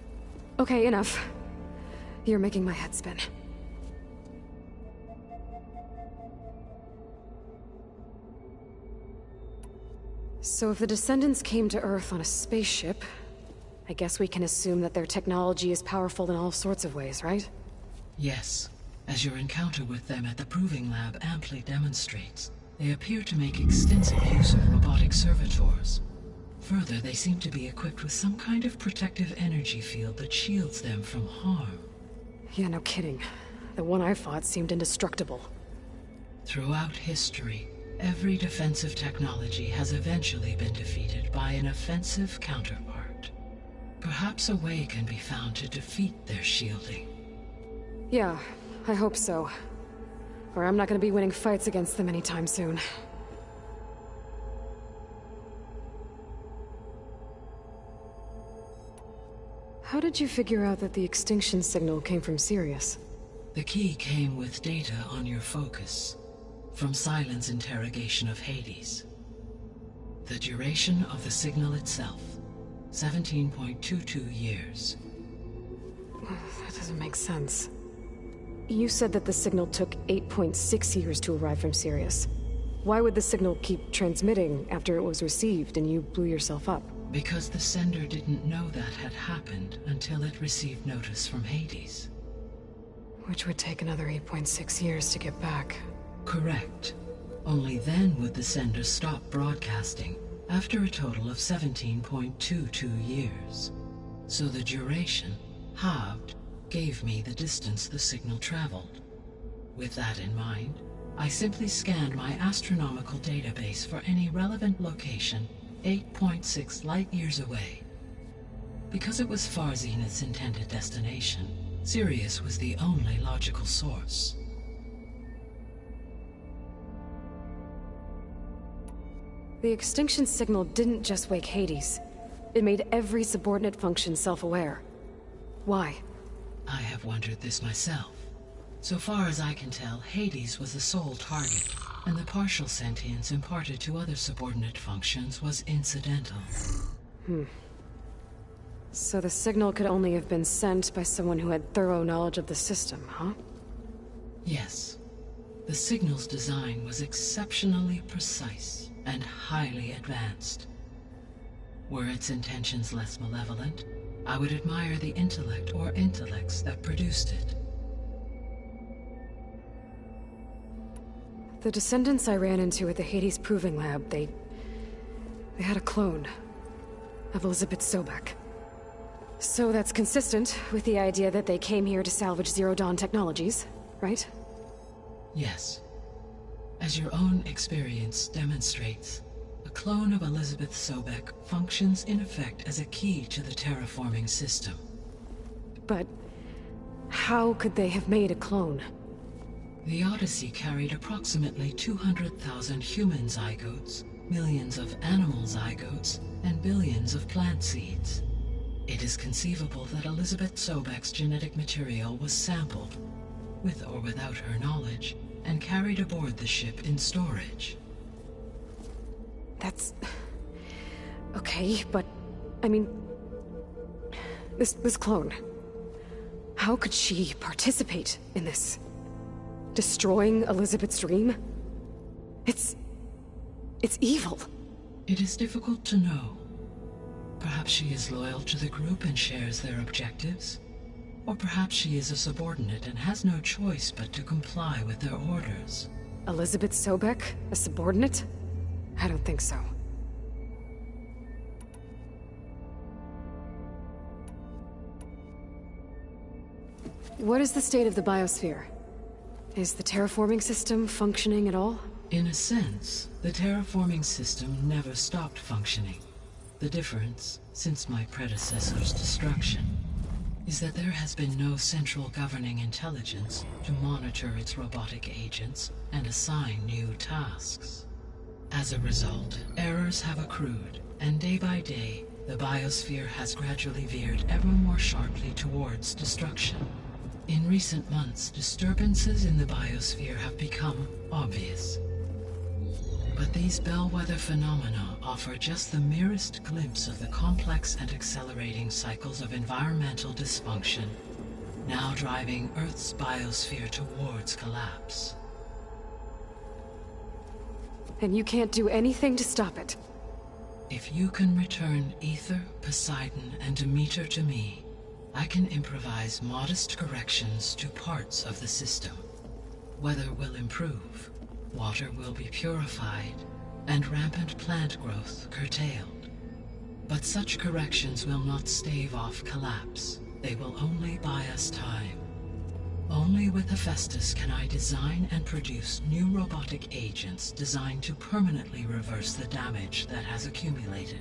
Okay, enough. You're making my head spin. So if the Descendants came to Earth on a spaceship, I guess we can assume that their technology is powerful in all sorts of ways, right?
Yes, as your encounter with them at the Proving Lab amply demonstrates. They appear to make extensive use of robotic servitors. Further, they seem to be equipped with some kind of protective energy field that shields them from harm.
Yeah, no kidding. The one I fought seemed indestructible.
Throughout history, every defensive technology has eventually been defeated by an offensive counterpart. Perhaps a way can be found to defeat their shielding.
Yeah, I hope so. Or I'm not gonna be winning fights against them anytime soon. How did you figure out that the extinction signal came from Sirius?
The key came with data on your focus, from Sylens' interrogation of Hades. The duration of the signal itself, 17.22 years.
That doesn't make sense. You said that the signal took 8.6 years to arrive from Sirius. Why would the signal keep transmitting after it was received and you blew yourself up?
Because the sender didn't know that had happened until it received notice from Hades.
Which would take another 8.6 years to get back.
Correct. Only then would the sender stop broadcasting, after a total of 17.22 years. So the duration, halved, gave me the distance the signal traveled. With that in mind, I simply scanned my astronomical database for any relevant location 8.6 light-years away. Because it was Far Zenith's intended destination, Sirius was the only logical source.
The extinction signal didn't just wake Hades. It made every subordinate function self-aware. Why?
I have wondered this myself. So far as I can tell, Hades was the sole target, and the partial sentience imparted to other subordinate functions was incidental.
So the signal could only have been sent by someone who had thorough knowledge of the system, huh?
Yes. The signal's design was exceptionally precise and highly advanced. Were its intentions less malevolent, I would admire the intellect or intellects that produced it.
The Descendants I ran into at the Hades Proving Lab, they had a clone of Elizabeth Sobek. So that's consistent with the idea that they came here to salvage Zero Dawn technologies, right?
Yes. As your own experience demonstrates, a clone of Elizabeth Sobek functions in effect as a key to the terraforming system.
But how could they have made a clone?
The Odyssey carried approximately 200,000 human zygotes, millions of animal zygotes, and billions of plant seeds. It is conceivable that Elizabeth Sobek's genetic material was sampled, with or without her knowledge, and carried aboard the ship in storage.
That's... okay, but... I mean... This clone... How could she participate in this? Destroying Elizabeth's dream? It's evil.
It is difficult to know. Perhaps she is loyal to the group and shares their objectives. Or perhaps she is a subordinate and has no choice but to comply with their orders.
Elizabeth Sobek? A subordinate? I don't think so. What is the state of the biosphere? Is the terraforming system functioning at all?
In a sense, the terraforming system never stopped functioning. The difference, since my predecessor's destruction, is that there has been no central governing intelligence to monitor its robotic agents and assign new tasks. As a result, errors have accrued, and day by day, the biosphere has gradually veered ever more sharply towards destruction. In recent months, disturbances in the biosphere have become obvious. But these bellwether phenomena offer just the merest glimpse of the complex and accelerating cycles of environmental dysfunction, now driving Earth's biosphere towards collapse.
And you can't do anything to stop it?
If you can return Aether, Poseidon, and Demeter to me, I can improvise modest corrections to parts of the system. Weather will improve, water will be purified, and rampant plant growth curtailed. But such corrections will not stave off collapse. They will only buy us time. Only with Hephaestus can I design and produce new robotic agents designed to permanently reverse the damage that has accumulated.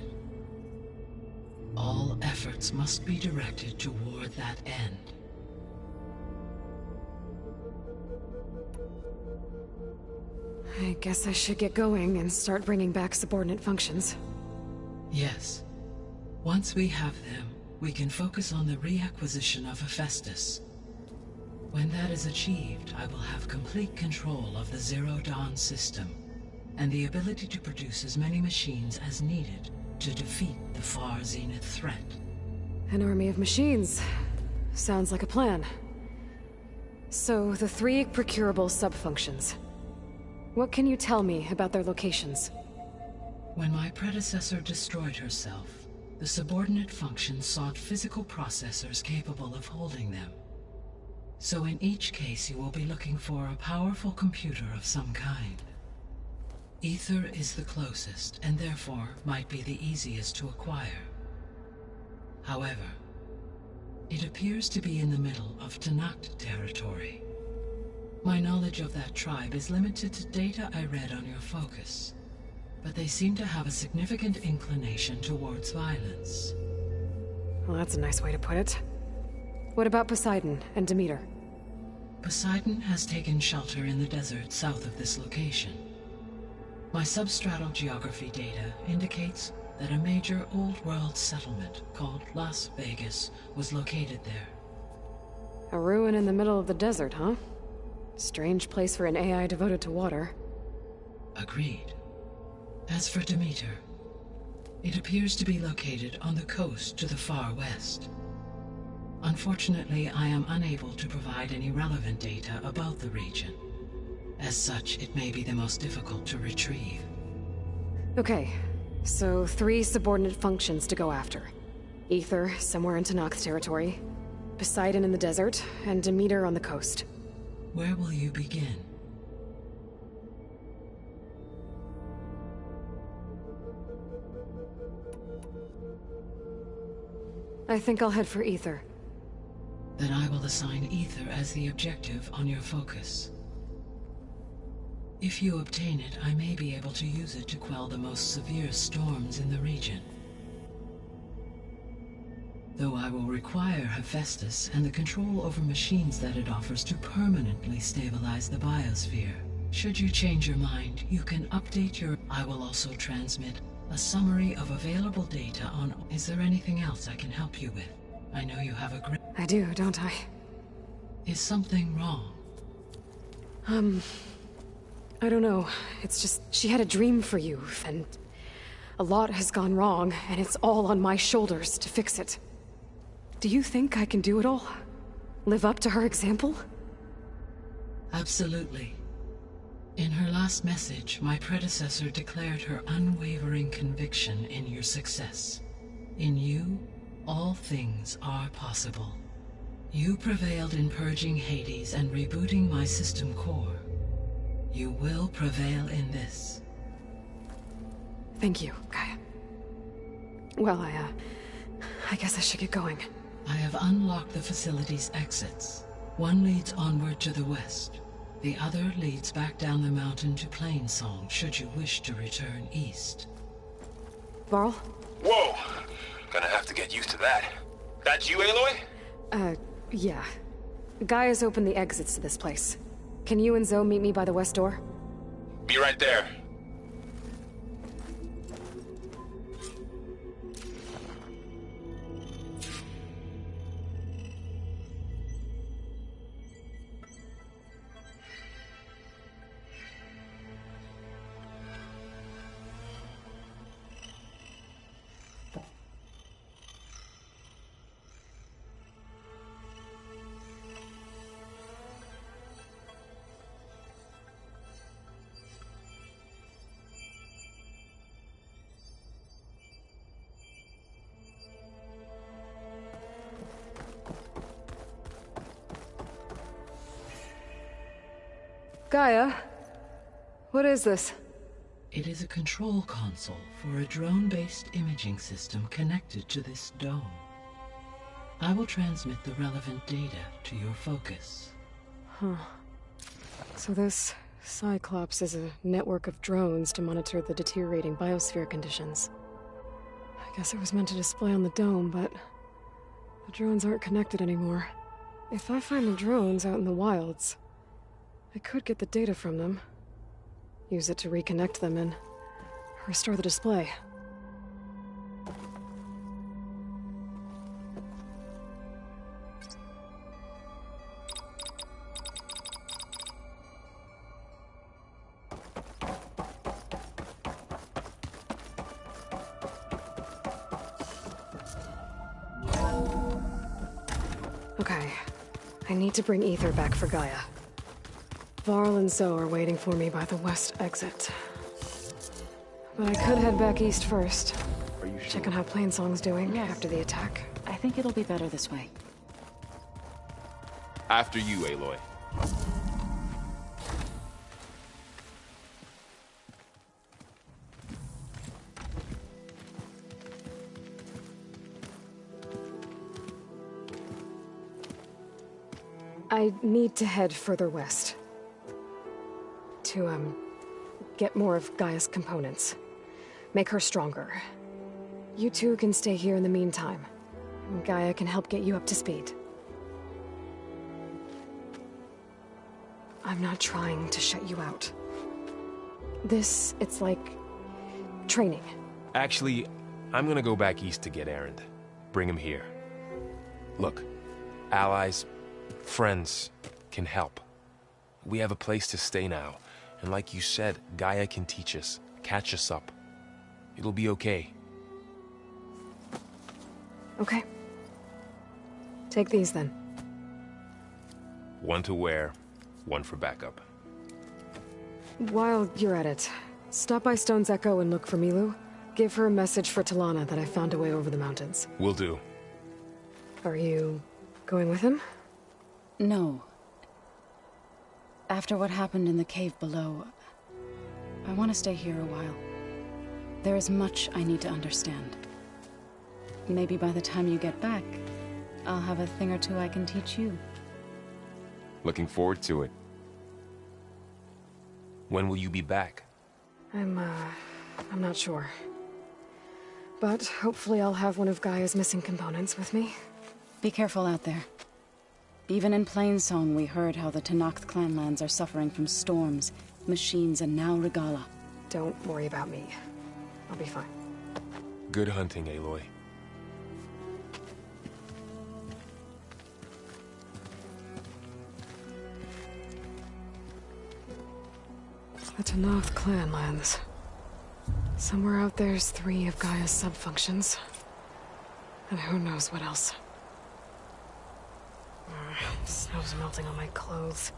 All efforts must be directed toward that end.
I guess I should get going and start bringing back subordinate functions.
Yes. Once we have them, we can focus on the reacquisition of Hephaestus. When that is achieved, I will have complete control of the Zero Dawn system, and the ability to produce as many machines as needed to defeat the Far Zenith threat.
An army of machines. Sounds like a plan. So, the 3 procurable sub-functions. What can you tell me about their locations?
When my predecessor destroyed herself, the subordinate functions sought physical processors capable of holding them. So in each case you will be looking for a powerful computer of some kind. Aether is the closest, and therefore might be the easiest to acquire. However, it appears to be in the middle of Tenakth territory. My knowledge of that tribe is limited to data I read on your focus, but they seem to have a significant inclination towards violence.
Well, that's a nice way to put it. What about Poseidon and Demeter?
Poseidon has taken shelter in the desert south of this location. My substratal geography data indicates that a major old-world settlement called Las Vegas was located there.
A ruin in the middle of the desert, huh? Strange place for an AI devoted to water.
Agreed. As for Demeter, it appears to be located on the coast to the far west. Unfortunately, I am unable to provide any relevant data about the region. As such, it may be the most difficult to retrieve.
Okay, so 3 subordinate functions to go after. Aether, somewhere in Tenakth territory, Poseidon in the desert, and Demeter on the coast.
Where will you begin?
I think I'll head for Aether.
Then I will assign Aether as the objective on your focus. If you obtain it, I may be able to use it to quell the most severe storms in the region. Though I will require Hephaestus and the control over machines that it offers to permanently stabilize the biosphere. Should you change your mind, you can update your... I will also transmit a summary of available data on... Is there anything else I can help you with? I know you have a great...
I do, don't I?
Is something wrong?
I don't know. It's just, she had a dream for you, and a lot has gone wrong, and it's all on my shoulders to fix it. Do you think I can do it all? Live up to her example?
Absolutely. In her last message, my predecessor declared her unwavering conviction in your success. In you, all things are possible. You prevailed in purging Hades and rebooting my system core. You will prevail in this.
Thank you, Gaia. Well, I guess I should get going.
I have unlocked the facility's exits. One leads onward to the west. The other leads back down the mountain to Plainsong, should you wish to return east.
Varl?
Whoa! Gonna have to get used to that. That's you, Aloy?
Yeah. Gaia's opened the exits to this place. Can you and Zoe meet me by the west door?
Be right there.
Gaia, what is this?
It is a control console for a drone-based imaging system connected to this dome. I will transmit the relevant data to your focus.
Huh. So this Cyclops is a network of drones to monitor the deteriorating biosphere conditions. I guess it was meant to display on the dome, but the drones aren't connected anymore. If I find the drones out in the wilds, I could get the data from them, use it to reconnect them, and restore the display. Okay, I need to bring Ether back for Gaia. Varl and Zoe are waiting for me by the west exit. But I could head back east first.
Are you sure?
Check on how Plainsong's doing after the attack.
I think it'll be better this way.
After you, Aloy.
I need to head further west. To, get more of Gaia's components. Make her stronger. You two can stay here in the meantime. Gaia can help get you up to speed. I'm not trying to shut you out. It's like training.
Actually, I'm gonna go back east to get Erend. Bring him here. Look, allies, friends can help. We have a place to stay now, and like you said, Gaia can teach us, catch us up. It'll be okay.
Okay. Take these then.
One to wear, one for backup.
While you're at it, stop by Stone's Echo and look for Milu. Give her a message for Talana that I found a way over the mountains.
Will do.
Are you going with him?
No. After what happened in the cave below, I want to stay here a while. There is much I need to understand. Maybe by the time you get back, I'll have a thing or two I can teach you.
Looking forward to it. When will you be back?
I'm not sure. But hopefully I'll have one of Gaia's missing components with me.
Be careful out there. Even in Plainsong, we heard how the Tenakth clanlands are suffering from storms, machines, and now Regalla.
Don't worry about me. I'll be fine.
Good hunting, Aloy.
The Tenakth clanlands. Somewhere out there's 3 of Gaia's sub-functions. And who knows what else. Snow's melting on my clothes.